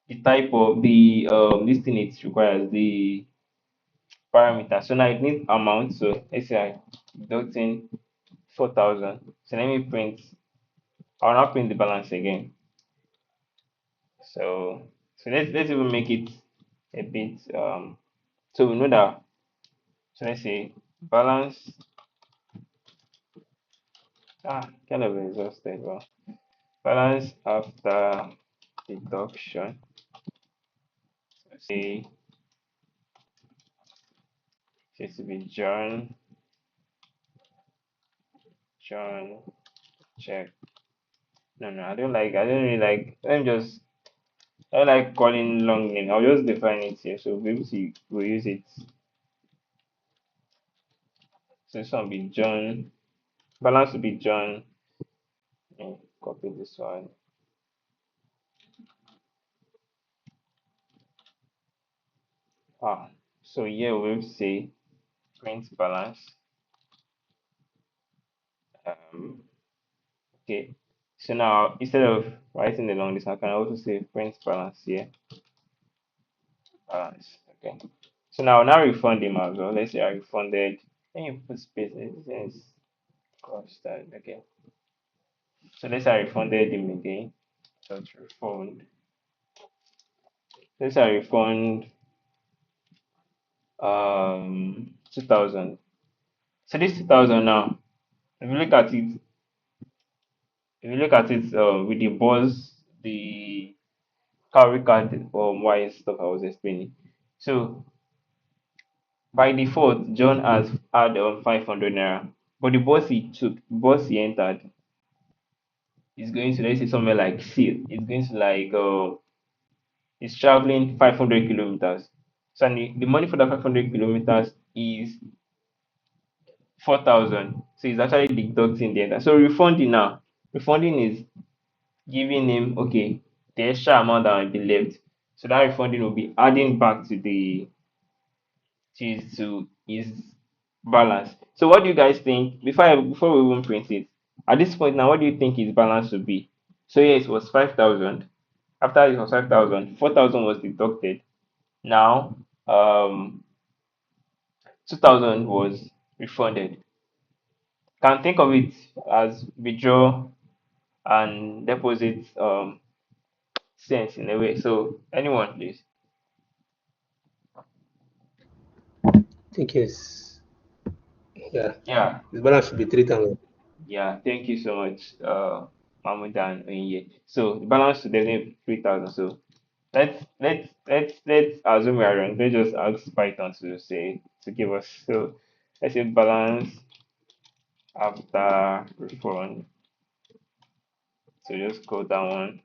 the type of the this thing it requires, the parameter. So now it needs amount. So let's say I deducting 4,000. So let me print. I'll not print the balance again. So let's even make it a bit so we know that. So let's say balance kind of exhausted. Well, balance after deduction. So say to be John check. No, I don't really like, let me just, I don't like calling long name. I'll just define it here. So we'll be able to we'll use it. So this one will be John. Balance will be John. Copy this one. So here we'll say print balance. Okay. So now instead of writing the long list, I can also say print balance here. Balance. Okay. So now refund him as well. Let's say I refunded. Then you put space. This is cost that. Okay. So let's say I refunded him again. So to refund. Let's say I refund 2,000. So this 2,000 now, if you look at it, with the boss, the Cowry card why stuff I was explaining. So by default, John has had 500 naira, but the boss he entered is going to, let's say somewhere like C. It's going to like it's traveling 500 kilometers. So and the money for that 500 kilometers is 4,000. So he's actually deducting the entire. So refunding now, refunding is giving him okay the extra amount that will be left. So that refunding will be adding back to his balance. So what do you guys think? Before we even print it, at this point now, what do you think his balance would be? So yes, it was 5,000. After it was 5,000, 4,000 was deducted. Now 2,000 was refunded. Can think of it as withdraw and deposit sense in a way. So anyone please. I think it's, yeah, Yeah, the balance should be 3,000. yeah. Thank you so much, Mahmoud and Onye. So the balance to definitely 3,000. So let's assume we are wrong. Let's just ask Python to give us. So let's say balance after refund. So just code that one,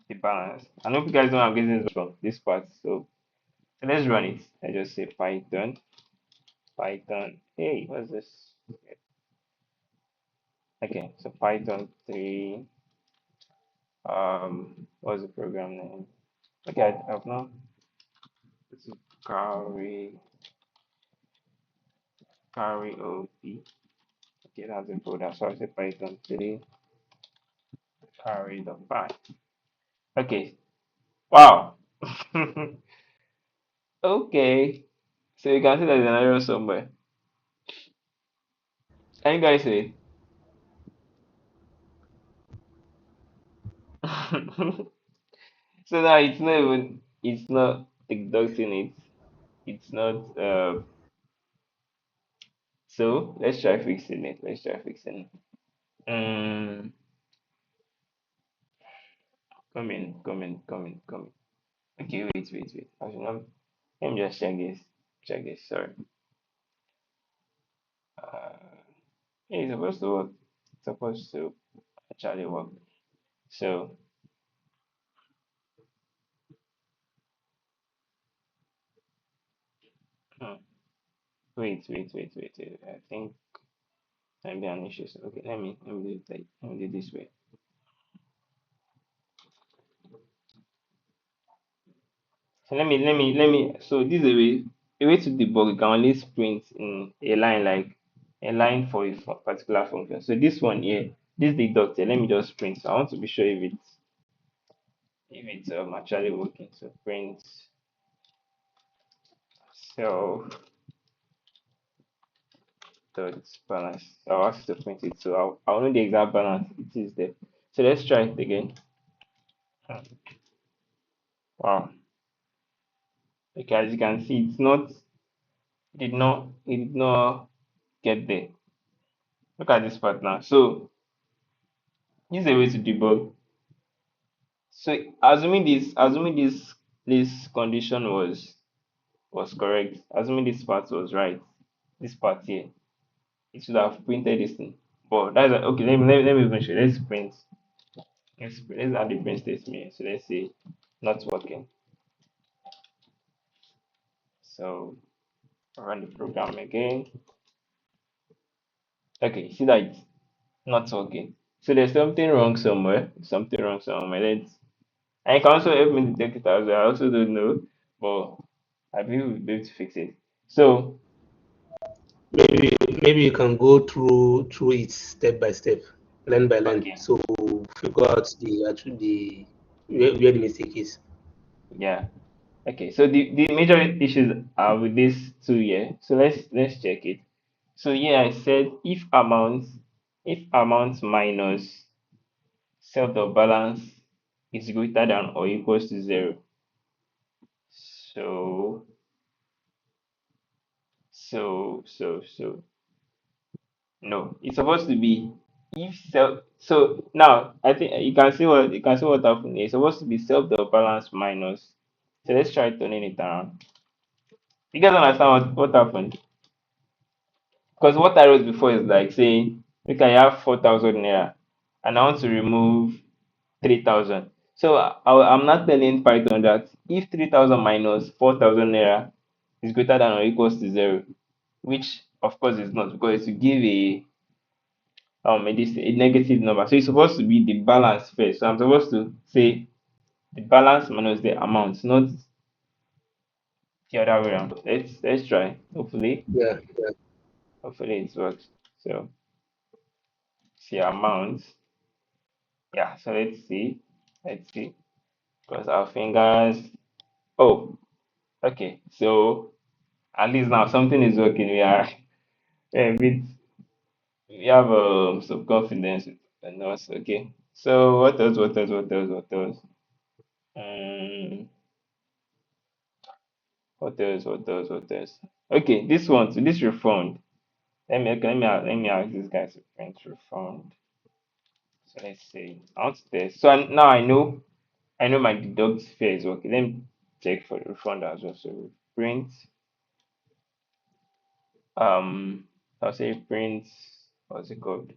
the balance. I know you guys don't have getting this from this part. So let's run it. I just say Python. Hey, what's this? Okay, so Python 3. What's the program name? Okay, I've not. This is Cowry, Cowry OP. Okay, that's the folder. So I say Python 3, Cowry.py. Okay, wow. Okay, so you can see there's an error somewhere. Can you guys see it? So now it's not deducting it. It's not, so let's try fixing it. Let's try fixing it. Come in. Okay, wait. Actually, let me just check this. Check this. Sorry. Uh, yeah, it's supposed to work. It's supposed to actually work. So, hmm, wait. I think maybe an issue. So, okay, let me do it let me do it this way. So let me. So this is a way to debug. You can only sprint in a line, like a line for a particular function. So this one here, this deducted. Let me just print. So I want to be sure if it's actually working. So print self dot balance. So I'll ask you to print it. So I'll know the exact balance it is there. So let's try it again. Wow. Okay, as you can see, it did not get there. Look at this part now. So this is a way to debug. So assuming this condition was correct, assuming this part was right, this part here, it should have printed this thing. But that's okay. Let me even show. Let's print. Let's add the print statement. So let's say not working. So run the program again. Okay, see that it's not working. So there's something wrong somewhere. Something wrong somewhere. And you can also help me detect it as well. I also don't know, but I believe we'll be able to fix it. So Maybe you can go through it step by step, line by line, okay, so figure out the where the mistake is. yeah. Okay, so the major issues are with these two here. So let's check it. So yeah, I said if amount minus self dot balance is greater than or equals to 0. So so no, it's supposed to be if self. So now I think you can see what happened here. It's supposed to be self dot balance minus. So let's try turning it around. You guys understand what happened? Because what I wrote before is like saying, okay, I have 4,000 naira and I want to remove 3,000. So I'm not telling Python that if 3,000 minus 4,000 naira is greater than or equals to 0, which of course is not, because it will give a negative number. So it's supposed to be the balance first. So I'm supposed to say the balance minus the amount, not the other way around. Let's try. Yeah, Hopefully it works. So see amount. Yeah, so let's see. Let's see. Cross our fingers. Oh, okay. So at least now something is working. A bit, we have some confidence in us. Okay. So what else? Um, what else? Okay, this refund. Let me ask this guy to print refund. So let's see. I want to test. So now I know. I know my deduct fare is working. Let me check for the refund as well. So print, I'll say print, what's it called?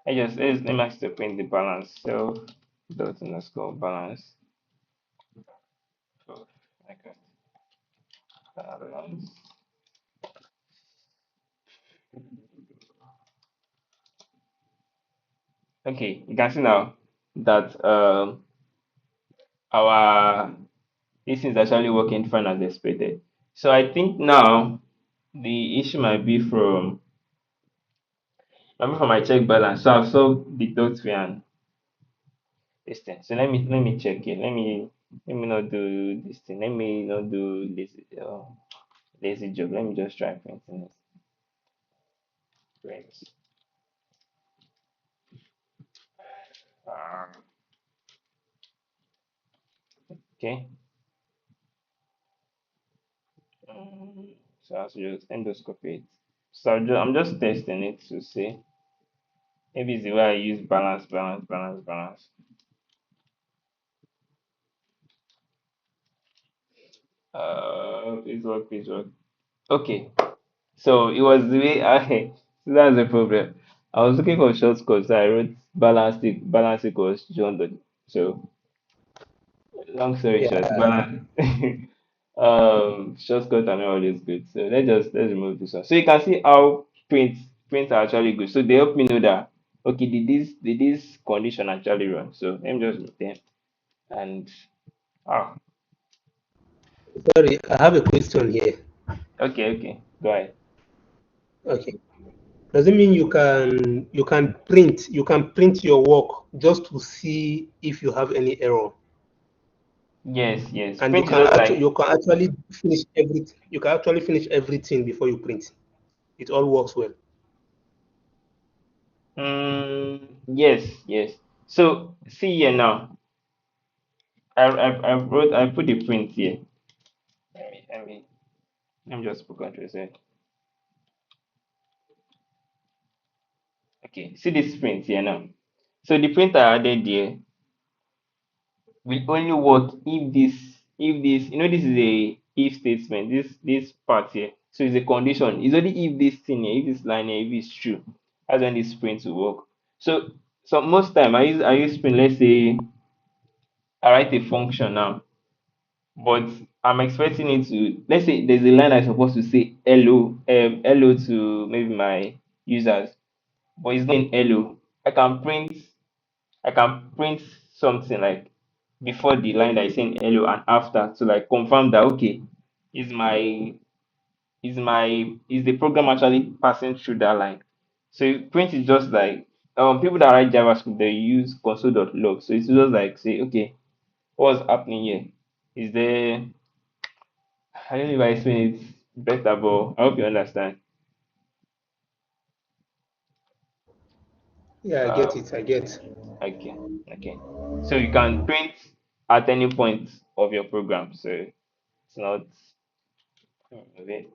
Let me ask to print the balance. Self dot underscore balance. So, okay. Balance. Okay, you can see now that our this is actually working fine as expected. So I think now the issue might be from my check balance. So I've solved the dot fee and this thing. So let me check it. Let me not do this thing. Let me not do lazy job. Let me just try printing it. Print. Um, okay. So I'll just endoscope it. So I'm just testing it to see. Maybe it's the way I use balance. Please work. Okay. So it was the way I so that's the problem. I was looking for shortcuts, so I wrote balance equals John Doe. So long story short, Yeah, balance shortcuts are not always good. So let's remove this one. So you can see how prints are actually good. So they help me know that okay, did this condition actually run? So let me just remove them and ah sorry, I have a question here. okay, go ahead. Okay. Does it mean you can print your work just to see if you have any error? Yes. And you Print is can just actually like you can actually finish everything. You can actually finish everything before you print. It all works well. yes. So see here now. I put the print here. Let me just put control Z. Okay, see this print here now. So the print I added here will only work if this this is a if statement. This part here. So it's a condition. It's only if this thing here, if this line here, if it's true, that's when this print will work. So most time I use print. Let's say I write a function now, but I'm expecting it to, let's say there's a line that's supposed to say hello to maybe my users, but it's not in hello. I can print something like before the line that is saying hello and after to like confirm that okay, is my is the program actually passing through that line. So print is just like people that write JavaScript, they use console.log. So it's just like say okay, what's happening here? Is there I don't know if I explain it better, but I hope you understand. Yeah, I get Um, it. I get. okay, okay. So you can print at any point of your program. So it's not okay.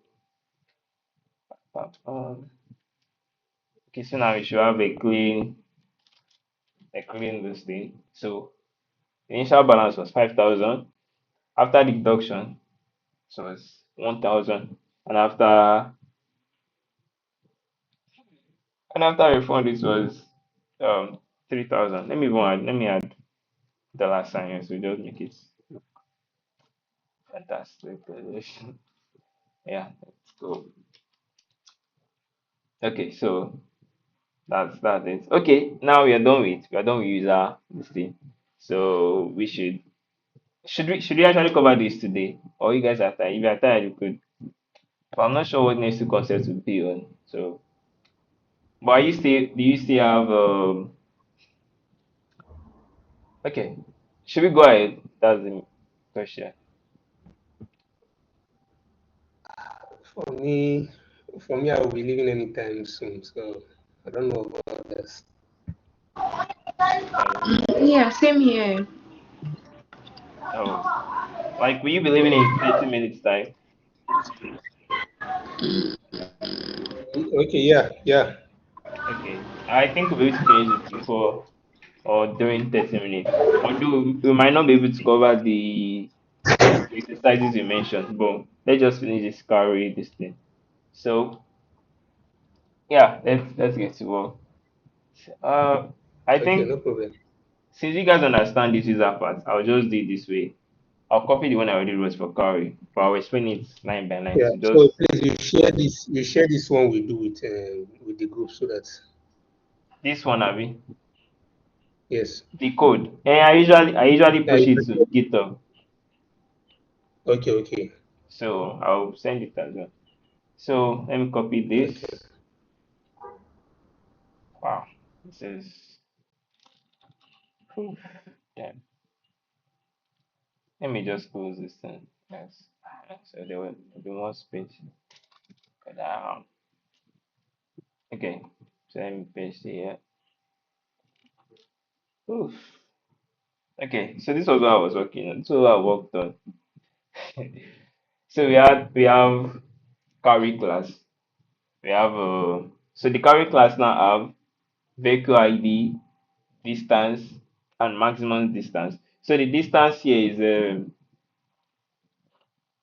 Okay, so now we should have a clean this thing. So the initial balance was 5,000. After deduction, so it's 1,000, and after refund, it was 3,000. Let me add the last sign here, so just make it fantastic. Yeah, let's go. Okay, so that's it. Okay, now we are done with user this thing. So should we actually cover this today, or you guys are tired? If you are tired, you could. But I'm not sure what next two concepts will be on. So, but do you still have Okay, should we go ahead? That's the question. For me, I will be leaving anytime soon. So I don't know about this. Um, Yeah, same here. oh, like will you be leaving in 30 minutes time? Okay, yeah. Okay, I think we'll be able to finish it before or during 30 minutes. Although we might not be able to cover the exercises you mentioned, but let's just finish this carry this thing. So yeah, let's get to work. Uh, I Okay, think no problem. since you guys understand this user part, I'll just do it this way. I'll copy the one I already wrote for Cowry, but I'll explain it line by line. Yeah. So So just please, you share this one we do with the group so that this one, Abby, yes. the code. And I usually Yeah, push it to GitHub, okay, okay, so I'll send it as well. So let me copy okay. this. Wow, this is oof, damn. Let me just close this thing. Yes. So there will be more space. Um, okay. So let me paste here. Oof. Okay. So this was what I was working on. This was what I worked on. So we have carry class. We have so the carry class now have vehicle ID, distance, and maximum distance. So the distance here is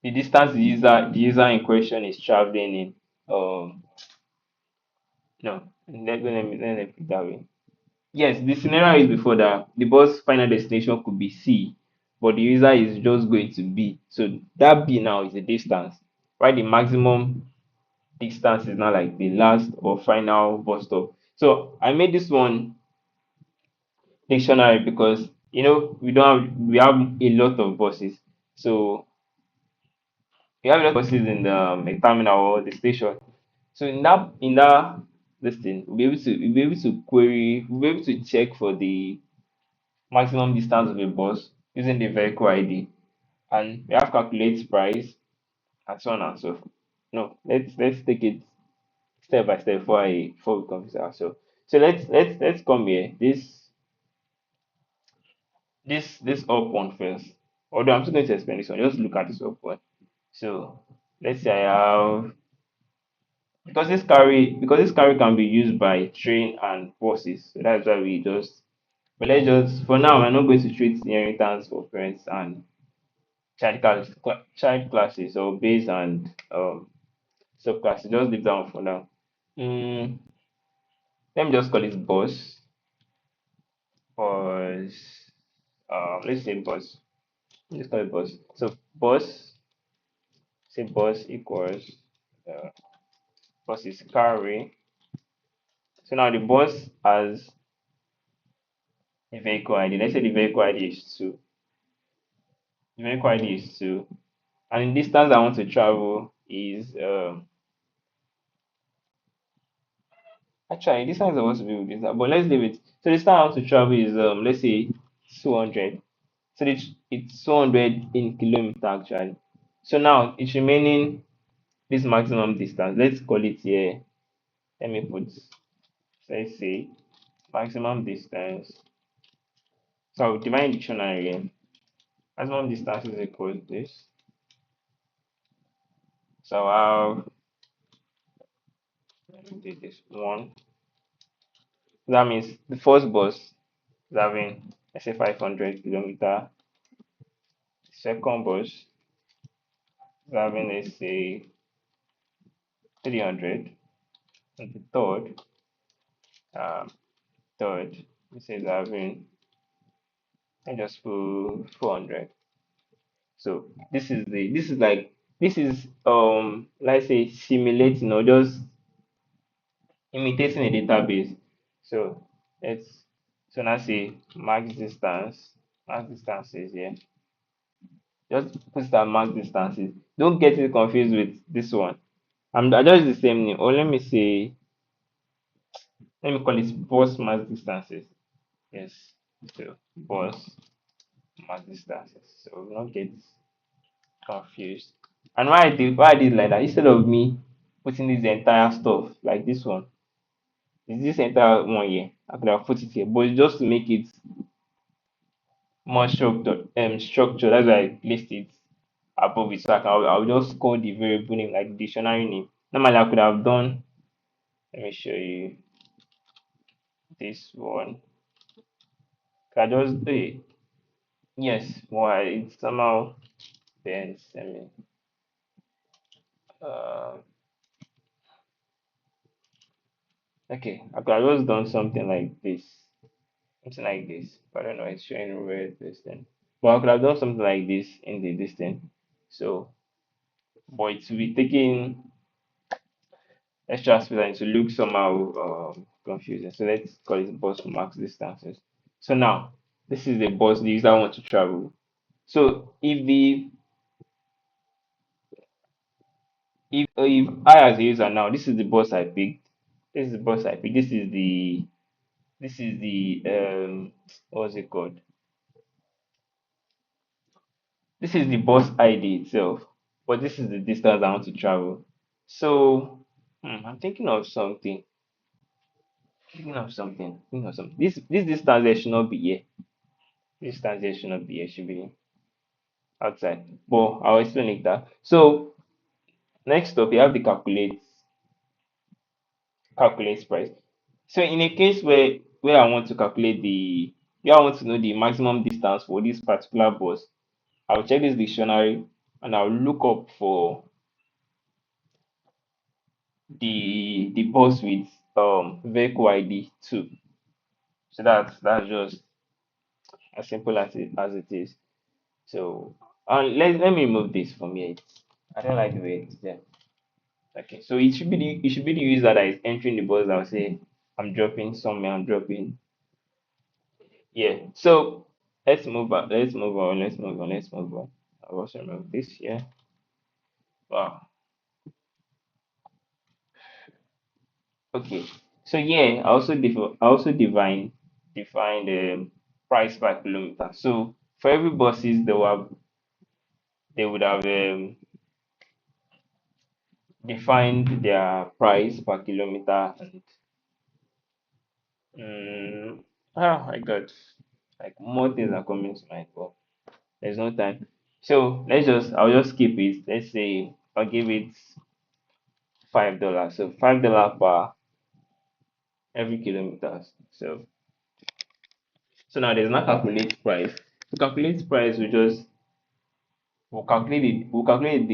the distance the user in question is traveling in. No, let me put it that way. Yes, the scenario is before that the bus final destination could be C, but the user is just going to B. So that B now is the distance, right? The maximum distance is now like the last or final bus stop. So I made this one dictionary because we have a lot of buses. So we have a lot of buses in the terminal or the station. So in that this thing, we'll be able to query, we'll be able to check for the maximum distance of a bus using the vehicle ID, and we have calculate price and so on and so forth. No, let's take it step by step before we confuse ourselves. So let's come here. This up one first. Although I'm still going to explain this one, just look at this up one. So let's say I have because this carry can be used by train and buses. So that's why we just but let's just for now we're not going to treat inheritance for parents and child classes or base and subclasses. Just leave that one for now. Mm, let me just call it boss or let's say boss. Let's call it boss. So boss equals uh, boss is carry. So now the boss has the vehicle ID. Let's say the vehicle ID is two. The vehicle ID is two, and the distance I want to travel is actually, this one is supposed to be with this, but let's leave it. So the distance I want to travel is let's say 200. So it's 200 in kilometer actually. So now it's remaining this maximum distance. Let's call it here. Let me put let's say maximum distance. So divine dictionary here. Maximum distance is equal to this. So I'll let me do this one. That means the first bus is having let's say 500 kilometer. Second bus is having let's say 300, and the um, third this is having I just put 400. So this is let's say simulating or just imitating a database. So let's so now say max distance is here. Just put that max distances. Don't get it confused with this one. I just the same name. Or let me call it bus max distances. Yes. So bus max distances. So we don't get confused. And why I did like that, instead of me putting this entire stuff like this one, is this entire one here, I could have put it here, but just to make it more structured, that's why I placed it above it. So I'll just call the variable name like dictionary name. Normally I could have done, let me show you this one. I just yes, why it's somehow then semi. Uh, okay, I could have just done something like this. But I don't know, it's showing red this thing. But I could have done something like this in the distance. So, but it will be taking extra space and to look somehow confusing. So let's call it bus max distances. So now, this is the bus the user wants to travel. So if I as a user now, this is the bus I picked. This is the bus I picked. This is the what's it called? This is the bus ID itself, but this is the distance I want to travel. So I'm thinking of something. Thinking of something. Thinking of something. This distance there should not be here. This distance there should not be here. It should be outside. But I'll explain it that. So next up, you have the calculate price. So in a case where I want to calculate where I want to know the maximum distance for this particular bus, I'll check this dictionary and I'll look up for the bus with vehicle ID 2. So that's just as simple as it is. So and let me remove this from here. I don't like the way it's there. Okay, so it should be the user that is entering the bus that will say I'm dropping somewhere, I'm dropping. Yeah. So let's move on. Let's move on. Let's move on. Let's move on. I'll also remove this here. Wow. Okay. So yeah, I also define the price per kilometer. So for every buses they would have defined their price per kilometer and my god, like more things are coming to mind, but there's no time. So I'll just skip it. Let's say I'll give it $5. So $5 per every kilometers. So now there's not calculate price. To calculate price, we'll calculate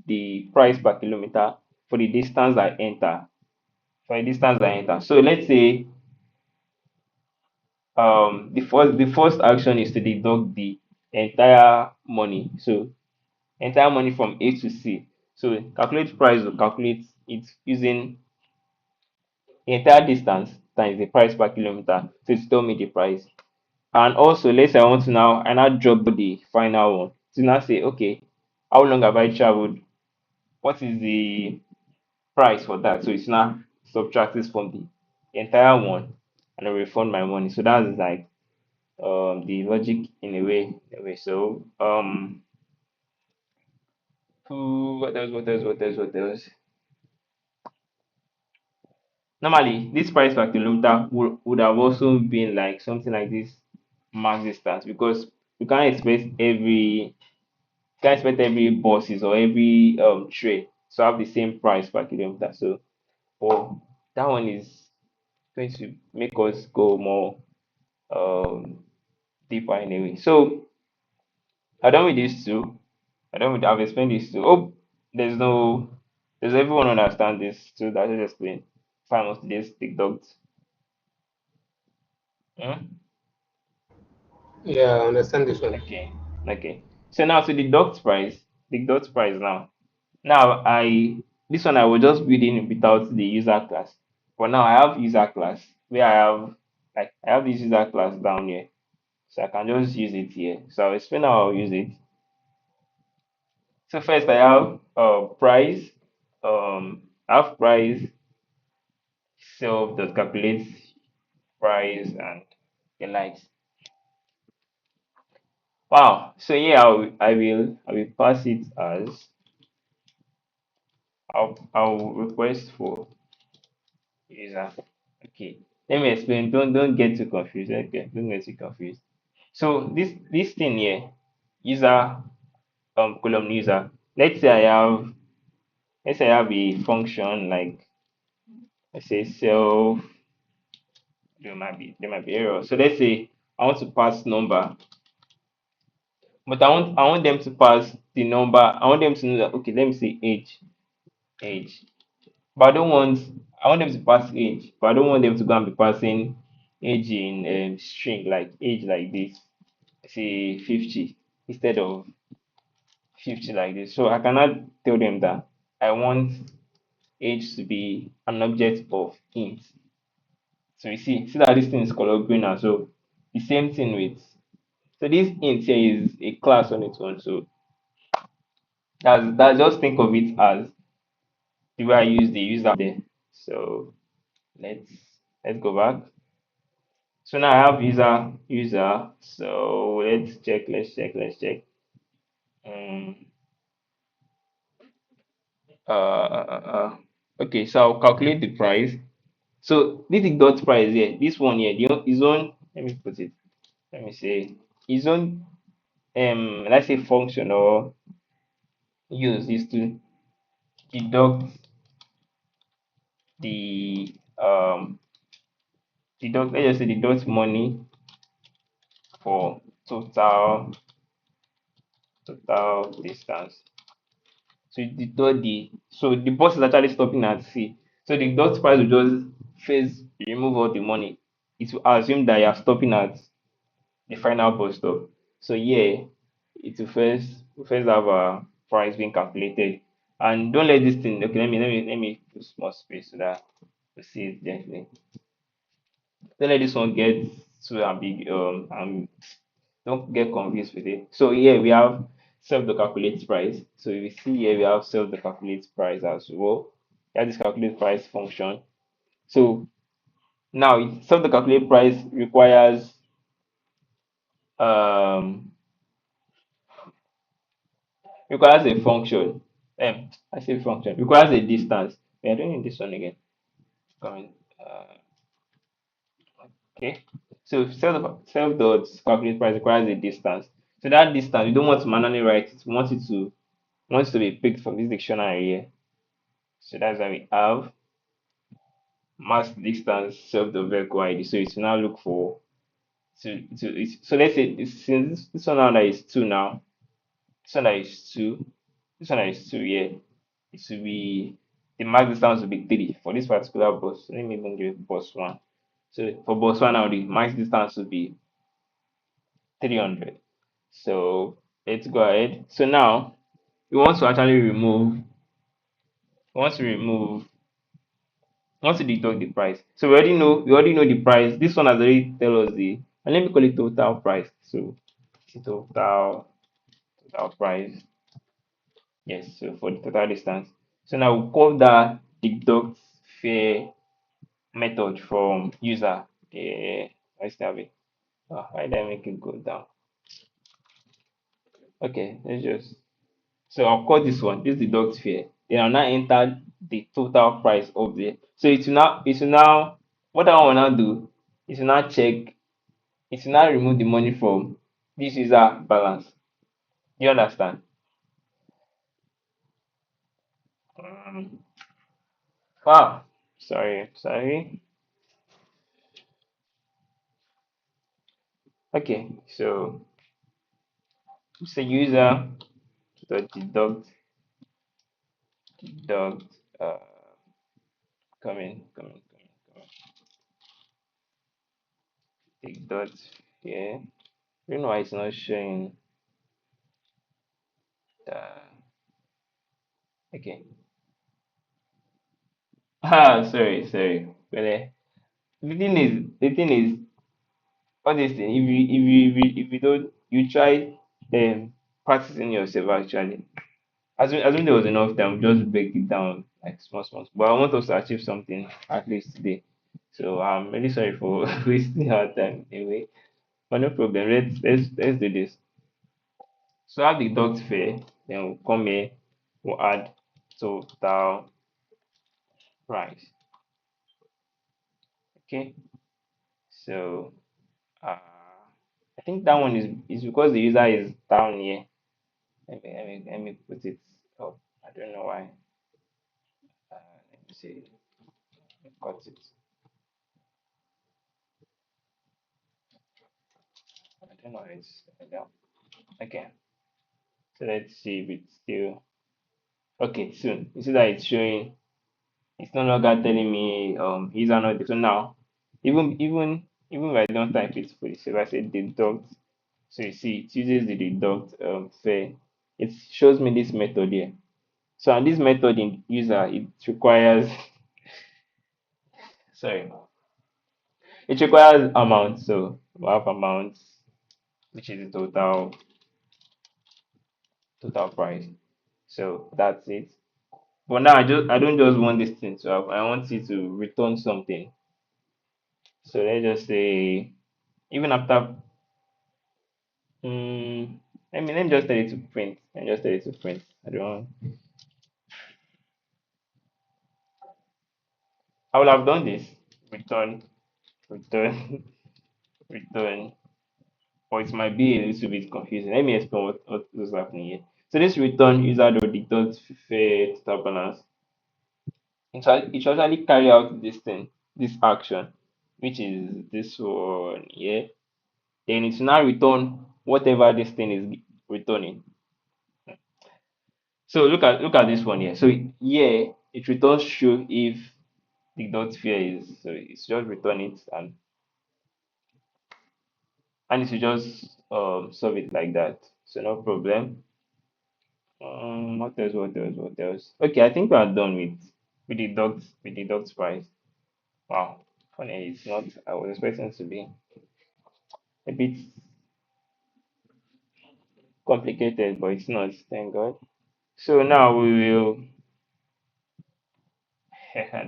the price per kilometer for the distance I enter. For the distance I enter. So let's say the first action is to deduct the entire money. So entire money from A to C. So calculate price will calculate it using the entire distance times the price per kilometer. So it's tell me the price. And also, let's say I now drop the final one. To now say, okay, how long have I traveled? What is the price for that? So it's now subtract this from the entire one and I refund my money. So that's like the logic in a way. So what else? Normally, this price per kilometer would have also been like something like this max distance because you can't expect every buses or every train to have the same price per kilometer. So, but that one is going to make us go more um deeper anyway. So I done with these two. I've explained these two. Oh, there's no does everyone understand this too that I just explained? Fine must just deduct. Hmm? Yeah, I understand this one. Okay. Okay. So now to deduct price now. Now this one I will just build in without the user class. But now I have user class where I have this user class down here. So I can just use it here. So I'll explain how I'll use it. So first I have price, I have price self that calculates price and the likes. Wow. So yeah, I will pass it as I'll request for user. Okay. Let me explain. Don't get too confused. Okay. Don't get too confused. So this thing here, user column user. Let's say I have a function like let's say self. There might be error. So let's say I want to pass number, but I want them to pass the number. I want them to know that, okay, let me say age. But I want them to pass age, but I don't want them to go and be passing age in string, like age like this, say 50 instead of 50 like this. So I cannot tell them that I want age to be an object of int. So you see that this thing is color green now. So the same thing with, so this int here is a class on its own. So that's just think of it as the way I use the user there. So let's let's go back. So now I have user. So let's check. Um, okay, so I'll calculate the price. So this is dot price here. This one here, his own. Let me put it. Let me say his own. Let's say function or use is to deduct the deduct. Let's just say deduct money for total distance. So the bus is actually stopping at C. So the dot price will just first remove all the money. It will assume that you are stopping at the final bus stop. So yeah, it will first have a price being calculated. And don't let this thing, okay, let me put small space so that you see it definitely. Don't let this one get too big and don't get confused with it. So here we have self the calculate price. So if you see here we have self the calculate price as well. We have this calculate price function. So now self the calculate price um requires a function. I say function requires a distance. We are doing this one again. Coming. Okay. So self dot calculate price requires a distance. So that distance we don't want to manually write it. We want it to be picked from this dictionary here. So that's why we have mass distance self the vehicle ID. So it's now look for so let's say since this one now that is two now, this one that is two, this one that is two here, it should be the max distance will be three for this particular bus. Let me even give it bus one. So for bus one now the max distance will be 300. So let's go ahead. So now we want to actually we want to remove want to deduct the price. So we already know the price. This one has already tell us and let me call it total price. So total price. Yes, so for the total distance. So now we call that deduct fare method from user. Let's have it. Why did I make it go down? Okay, let's just so I'll call this one. This deduct fare. Then I'll now enter the total price of there. So it will now what I want to now do is to now check it will now remove the money from this user balance. You understand? Um, wow. Sorry. Okay, so it's a user dot deduct come in. Deduct here. I don't know why it's not showing the okay. Sorry. But the thing is all these things if you don't you try practicing yourself actually. Assume there was enough time, just break it down like small. But I want us to achieve something at least today. So I'm really sorry for wasting our time anyway. But no problem. Let's do this. So I have the dot fare, then we'll come here, we'll add total price. Okay. So I think that one is because the user is down here. Let me put it up. I don't know why. Let me see. Cut it. I don't know. It's okay. So let's see if it's still okay. Soon you see that it's showing. It's no longer telling me he's another. So now, even if I don't type it fully, so if I say deduct, so you see it uses the deduct fare. It shows me this method here. So and this method in user it requires sorry it requires amount. So we have amount which is the total price. So that's it. But now I don't just want this thing to have I want it to return something. So let's just say even after let me just tell it to print. Let me just tell it to print. I don't want I would have done this. Return, return, return. Or it might be a little bit confusing. Let me explain what is happening here. So this return user will deduct fair total balance. It should actually carry out this thing, this action, which is this one here. Then it should now return whatever this thing is returning. So look at this one here. So here it returns true if the dot fear is so it's just return it and it should just solve it like that. So no problem. What else? Okay, I think we are done with the dot price. Wow, funny it's not. I was expecting it to be a bit complicated, but it's not. Thank God. So now we will.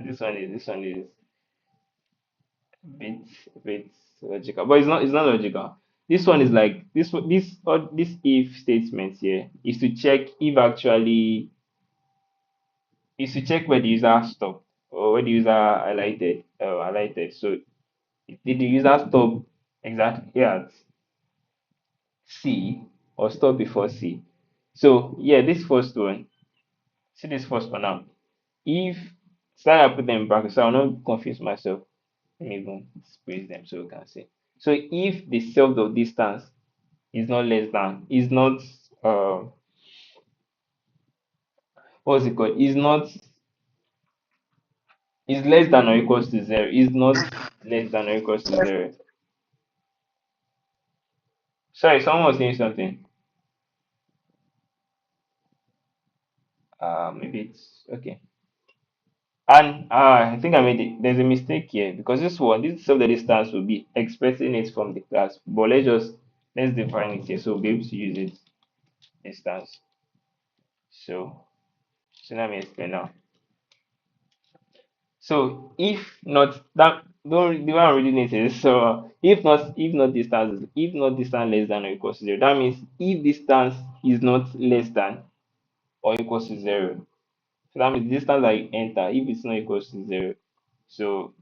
this one is bit bit logical, but it's not logical. This one is like this if statement here is to check where the user stopped or where the user highlighted. So did the user stop exactly at C or stop before C? So yeah, this first one. See this first one now. If sorry I put them in brackets, so I'll not confuse myself. Let me even space them so we can see. So if the self of distance is not what's it called? Is less than or equals to zero. Is not less than or equals to zero. Sorry, someone was saying something. Maybe it's okay. And I think I made it. There's a mistake here because this self the distance will be expressing it from the class. But let's define it here so we'll be able to use it distance. So let me explain now. So if not that don't the one reading it is so if not distance less than or equals to zero, that means if distance is not less than or equals to zero. So that means distance I enter if it's not equals to zero. So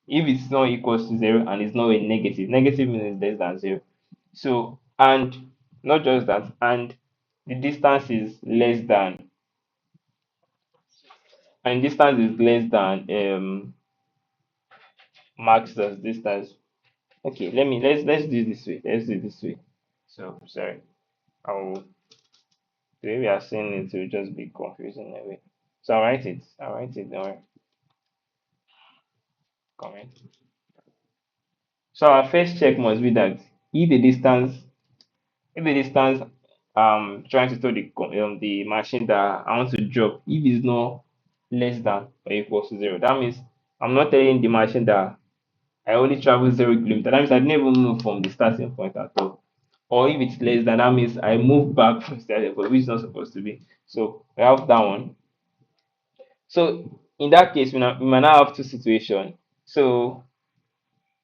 if it's not equals to zero and it's not a negative means it's less than zero. So and not just that, and the distance is less than and distance is less than max distance. Okay, let's do this way. Let's do this way. So sorry. I'll the way we are saying it will just be confusing in a way. So I'll write it. Don't worry. Comment. So our first check must be that if the distance if the distance trying to tell the machine that I want to drop if it's not less than or equals to zero, that means I'm not telling the machine that I only travel 0 kilometers. That means I didn't even move from the starting point at all. Or if it's less than that means I move back from starting point, which is not supposed to be. So we have that one. So in that case, we might now have two situations. So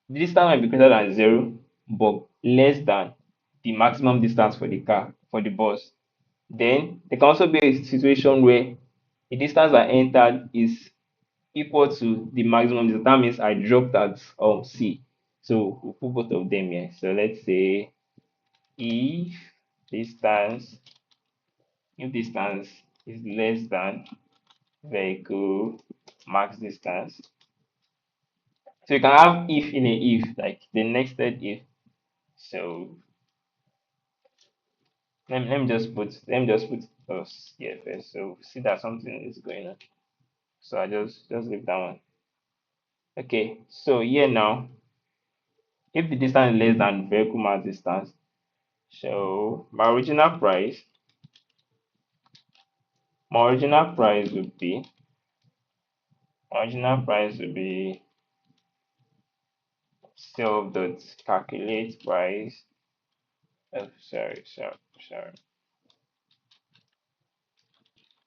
the distance might be greater than zero, but less than the maximum distance for the car, for the bus. Then there can also be a situation where the distance I entered is equal to the maximum distance. That means I dropped at C. So we'll put both of them here. So let's say if distance if distance is less than vehicle max distance. So you can have if in a if, like the nested if. So let me just put us here first. So see that something is going on. So I just leave that one. Okay, so here now, if the distance is less than vehicle max distance, so my original price would be self dot calculate price. Oh, sorry.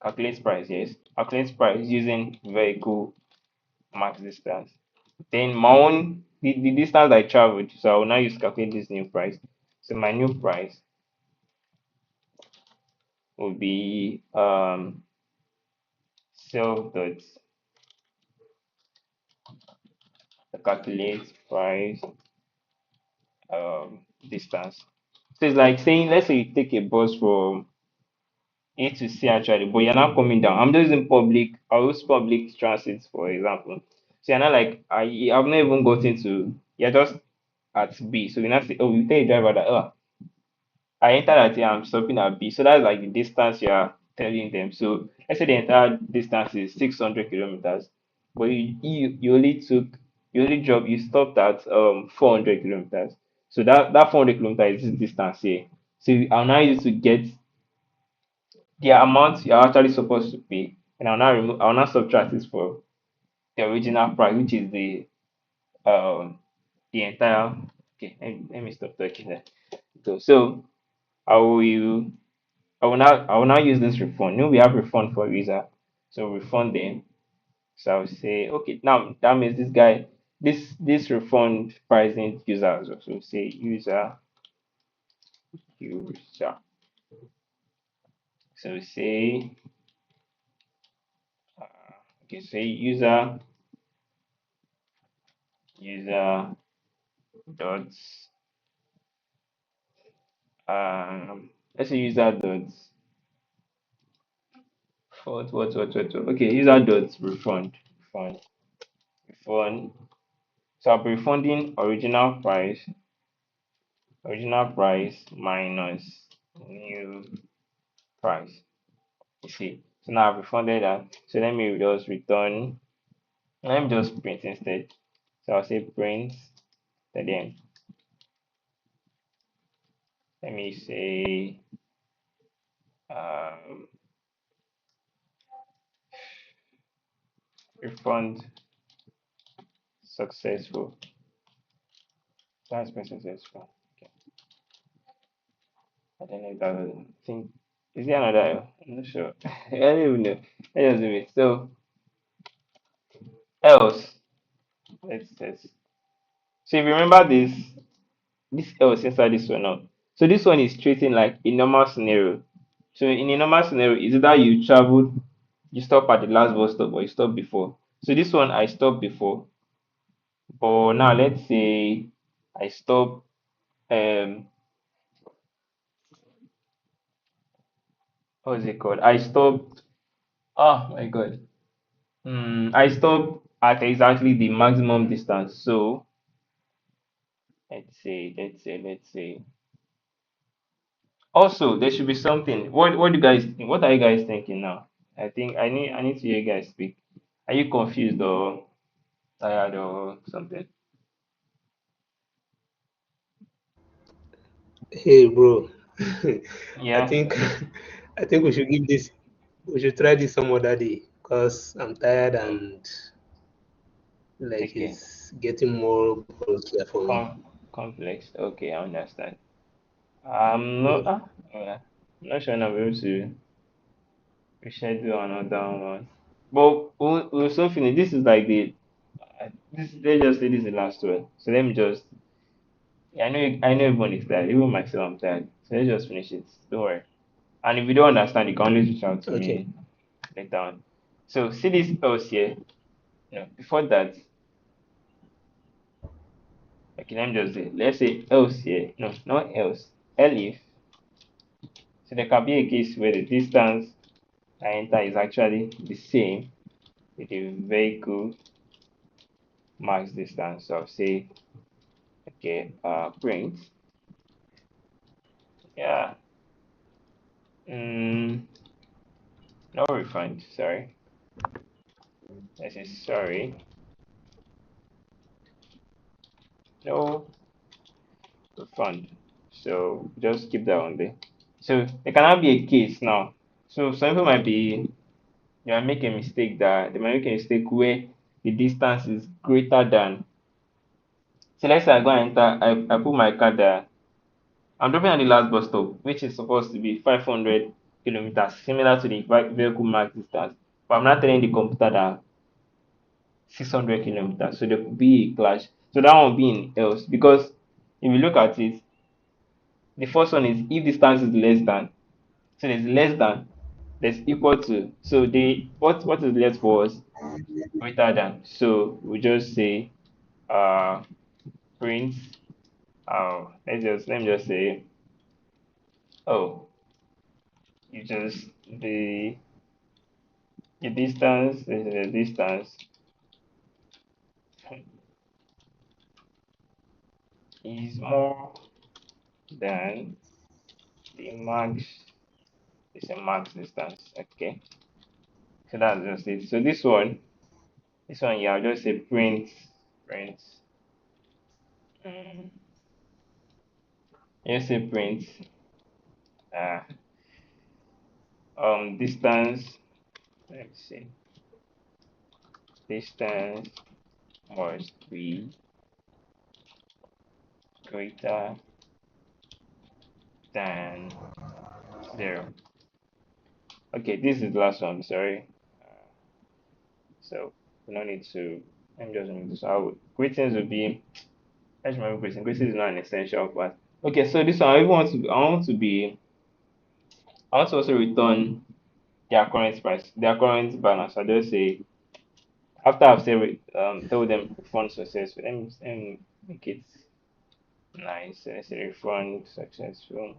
Calculate price, yes. Calculate price using vehicle max distance. Then my own the distance I traveled, so I will now use to calculate this new price. So my new price will be self dot calculate price distance. So it's like saying, let's say you take a bus from A to C actually, but you're not coming down. I'm just in public. I use public transit for example. So you're not like I've not even gotten to. You're just at B. So you not say, oh, you tell a driver that I entered at A, I'm stopping at B. So that's like the distance you are telling them. So let's say the entire distance is 600 kilometers, but you only you stopped at 400 kilometers. So that 400 kilometers is this distance here. So I'll now use to get the amount you're actually supposed to pay, and I'll now subtract it for the original price, which is the entire. Okay, let me stop talking there. So I will I will now use this refund. We have refund for user, so refund them. So I'll say okay, now that means this refund pricing user as well. So say user. So say okay, say user dot let's say user dot what. Okay, user dot refund. So I'll be refunding original price minus new price. You see. So now I've refunded that. So let me just print instead. So I'll say print, then let me say um, refund successful. That's been successful. Okay. I don't know if that was, I think, is there another? I'm not sure. I don't even know. Let's just do it. So else, let's. So if you remember this else inside this one now. So this one is treating like a normal scenario. So in a normal scenario, is either you traveled, you stop at the last bus stop, or you stop before. So this one I stopped before, but now let's say I stop. Um, what is it called? I stopped. Oh my god. I stopped at exactly the maximum distance. So let's say. Also, there should be something. What do you guys think? What are you guys thinking now? I think I need to hear you guys speak. Are you confused or tired or something? Hey, bro. I Yeah. think I think we should try this some other day because I'm tired Oh, and like okay. it's getting more closer for me. Complex. Okay, I understand. I'm not. I'm not sure I'm able to reschedule another one. But we'll soon finish. This is like let's just say this is the last one. So let me just. Yeah, I know everyone is tired. Even myself, I'm tired. So let's just finish it. Don't worry. And if you don't understand, you can always reach out to Okay. me later on. So see this else here. Before that, okay, let me just say, let's say else here. No, not else. Elif. So there can be a case where the distance I enter is actually the same with the vehicle max distance. So I'll say, okay, print. Yeah. No refund. Sorry. This is sorry. No refund. So just keep that on there. So there cannot be a case now. So some people might be you might make a mistake that they might make a mistake where the distance is greater than. So let's say I go and enter. I put my card there. I'm dropping at the last bus stop, which is supposed to be 500 kilometers, similar to the vehicle max distance. But I'm not telling the computer that 600 kilometers. So there could be a clash. So that one be in else because if you look at it, the first one is if distance is less than. So there's less than, there's equal to. So the what is left for us greater than. So we just say uh print let me just say oh you just the distance the distance is more than the max is a max distance. Okay, so that's just it. So this one yeah, I'll just say print mm, just say print uh distance. Let's see, distance must be greater than 0. Okay, this is the last one. Sorry. So we don't need to. I'm just going to. So greetings will be. Let's remember greetings. Greetings is not an essential part. Okay, so this one I want to. I want to be. I want to also return their current price, their current balance. I just say after I've said told them refund successful. Let me make it nice. So let's say refund successful.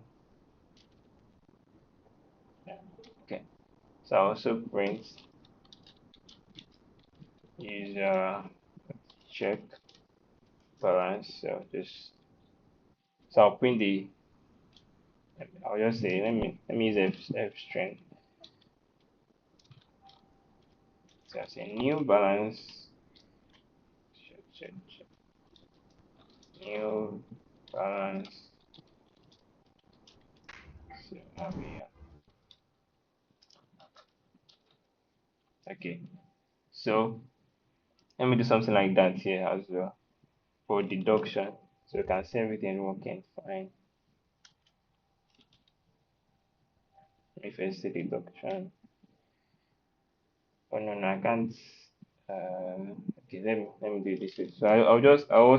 Yeah. Okay. So I also print user check balance. So I'll print the. I'll just say let me use F string. So I say new balance. Check. New balance. So okay. So let me do something like that here as well for deduction. So you can see everything working fine. If I say deduction. Oh no, I can't. Okay, let me do this way. So I'll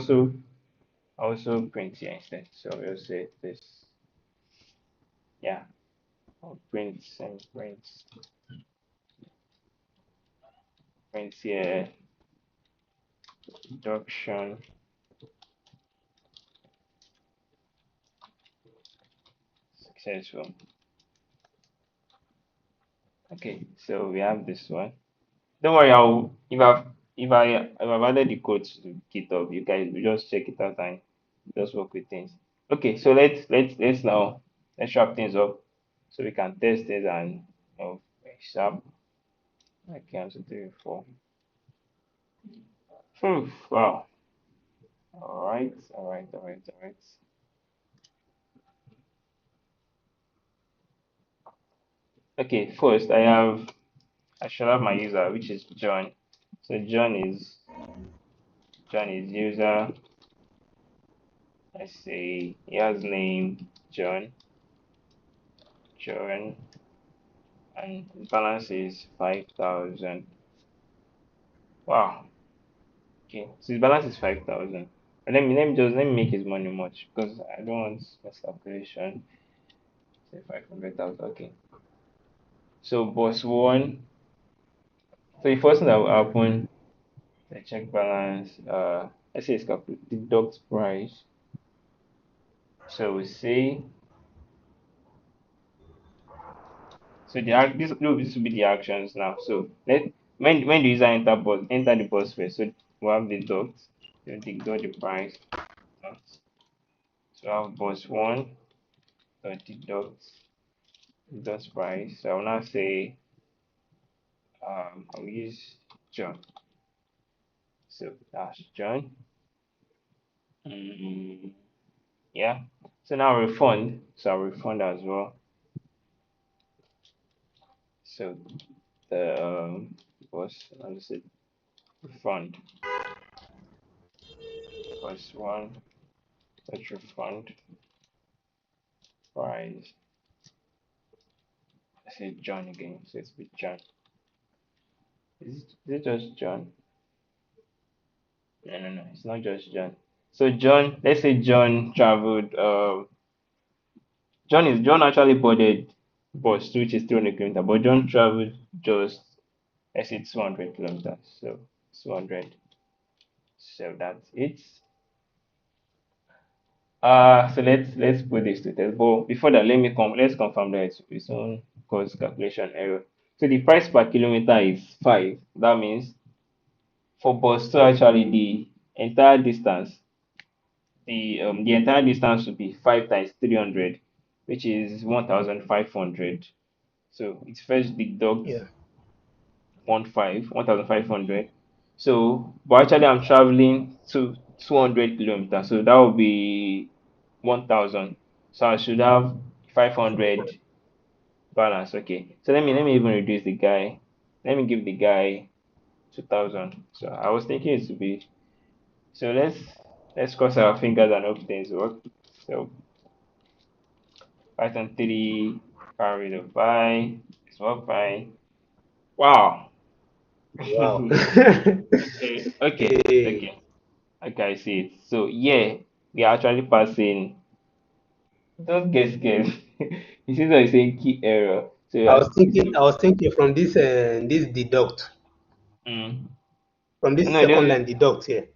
also print here instead. So we'll say this. Yeah, I'll print here deduction successful. Okay, so we have this one. Don't worry, I'll if I've added the code to GitHub, you guys will just check it out and just work with things. Okay, so let's now let's wrap things up so we can test it and sharp. Okay, 1, 2, 3, 4. Wow. All right. Okay, first I should have my user, which is John. So John is user. Let's say he has name John, and his balance is 5,000. Wow. Okay, so his balance is 5,000. And let me make his money much because I don't want this calculation. Say 500,000. Okay. So boss one. So the first thing that will happen, the check balance. Let's say it's deduct price. So we say so this will be the actions now. So when the user enter the bus first. So we have deduct. So deduct the price. So I have bus one. deduct price. So I will now say I'll use John. So that's John. Yeah. So now refund. So I'll refund as well. So the was let's say refund plus one. Let's refund price. I say John again. So it's with John. Is it just John? No, it's not just John. So John, let's say John traveled. John actually boarded bus, which is 300 kilometers, but John traveled just let's say 200 kilometers. So 200. So that's it. So let's put this to test. But before that, let's confirm that it's on cause calculation error. So the price per kilometer is 5. That means for bus two actually entire distance the entire distance would be 5 times 300, which is 1,500. So it first deducts Yeah. 1,500. So, but actually I'm traveling to 200 kilometers, so that would be 1,000. So I should have 500 balance. Okay. So let me even reduce the guy. Let me give the guy 2,000. So I was thinking it would be. So let's cross our fingers and hope things work. So Python 3 carry the by. It's work fine. Wow. Wow. Okay, okay, Hey, okay. Okay, I see it. So yeah, we are actually passing. Don't guess, guess. You see that you're saying key error. So I yeah, was thinking, from this deduct, mm. from this No, second don't. line deduct here.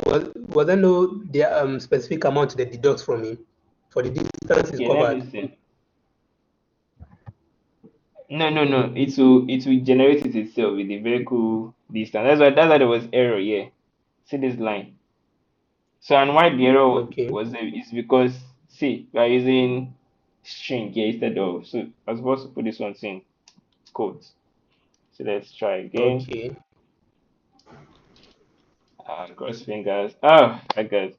Was there no the specific amount that deducts from him for the distance is Okay, let me covered? see. No. It will generate it itself with the vehicle distance. That's why there was error. Yeah. See this line. So and why the error Okay, was there is because see we are using string here instead of so I was supposed to put this one in quotes. So let's try again. okay. Cross fingers. Oh, I got.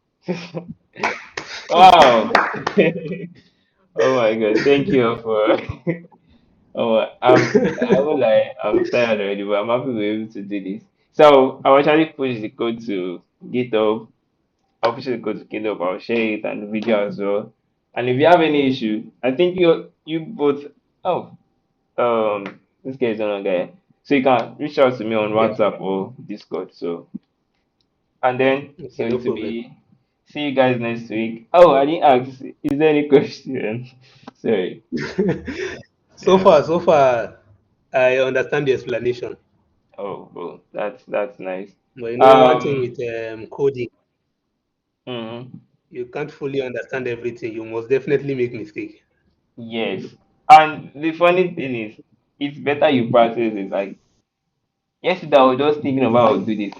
Wow. Oh my God. Thank you for. Oh, I will like I'm tired already, but I'm happy we're able to do this. So I'll actually push the code to GitHub. I'll push the code to GitHub. I'll share it and the video as well. And if you have any issue, I think you both. Oh, this guy is another guy. So you can reach out to me on Yeah. WhatsApp or Discord. So and then so Okay, no it will problem. be see you guys next week. Oh, I didn't ask. Is there any question? Sorry. Yeah. So far, I understand the explanation. Oh, well, that's nice. But one thing Um. with coding, Mhm. you can't fully understand everything. You must definitely make mistake. Yes. And the funny thing is, it's better you practice it. Like yesterday, I was just thinking about how to do this.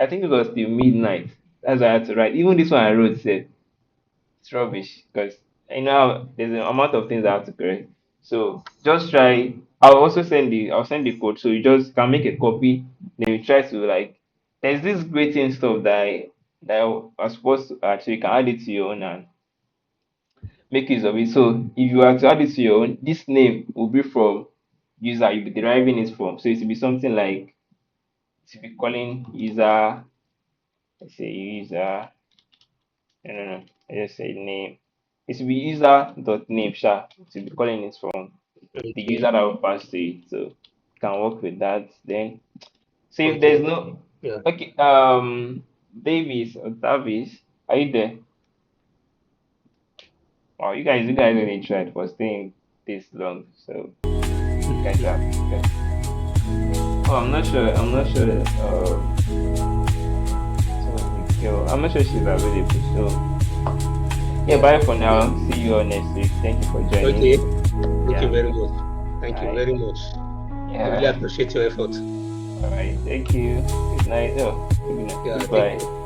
I think it was till midnight. That's why I had to write. Even this one I wrote said it's rubbish because there's an amount of things I have to correct. So just try. I'll send the code. So you just can make a copy. Then you try to like. There's this great thing stuff that I was supposed to actually you can add it to your own and make use of it. So if you are to add it to your own, this name will be from user you'll be deriving it from. So it will be something like to be calling user. Let's say user. No. I just say name. It will be user dot name sha. To be calling it from the Okay, user that will pass to it. So you can work with that. Then so if there's okay. no Yeah. okay, Davis or Davis, are you there? Wow, you guys really tried for staying this long. So you guys are good. Oh, I'm not sure. I'm not sure. So the girl, I'm not sure she's available. So yeah, Yeah. bye for Okay. now. See you all next week. Thank you for Okay. joining. Thank you Yeah. very much. Thank you Bye. very much. I really Yeah. appreciate your effort. All right. Thank you. Good night. Oh, good night. Yeah. Thank Goodbye. you.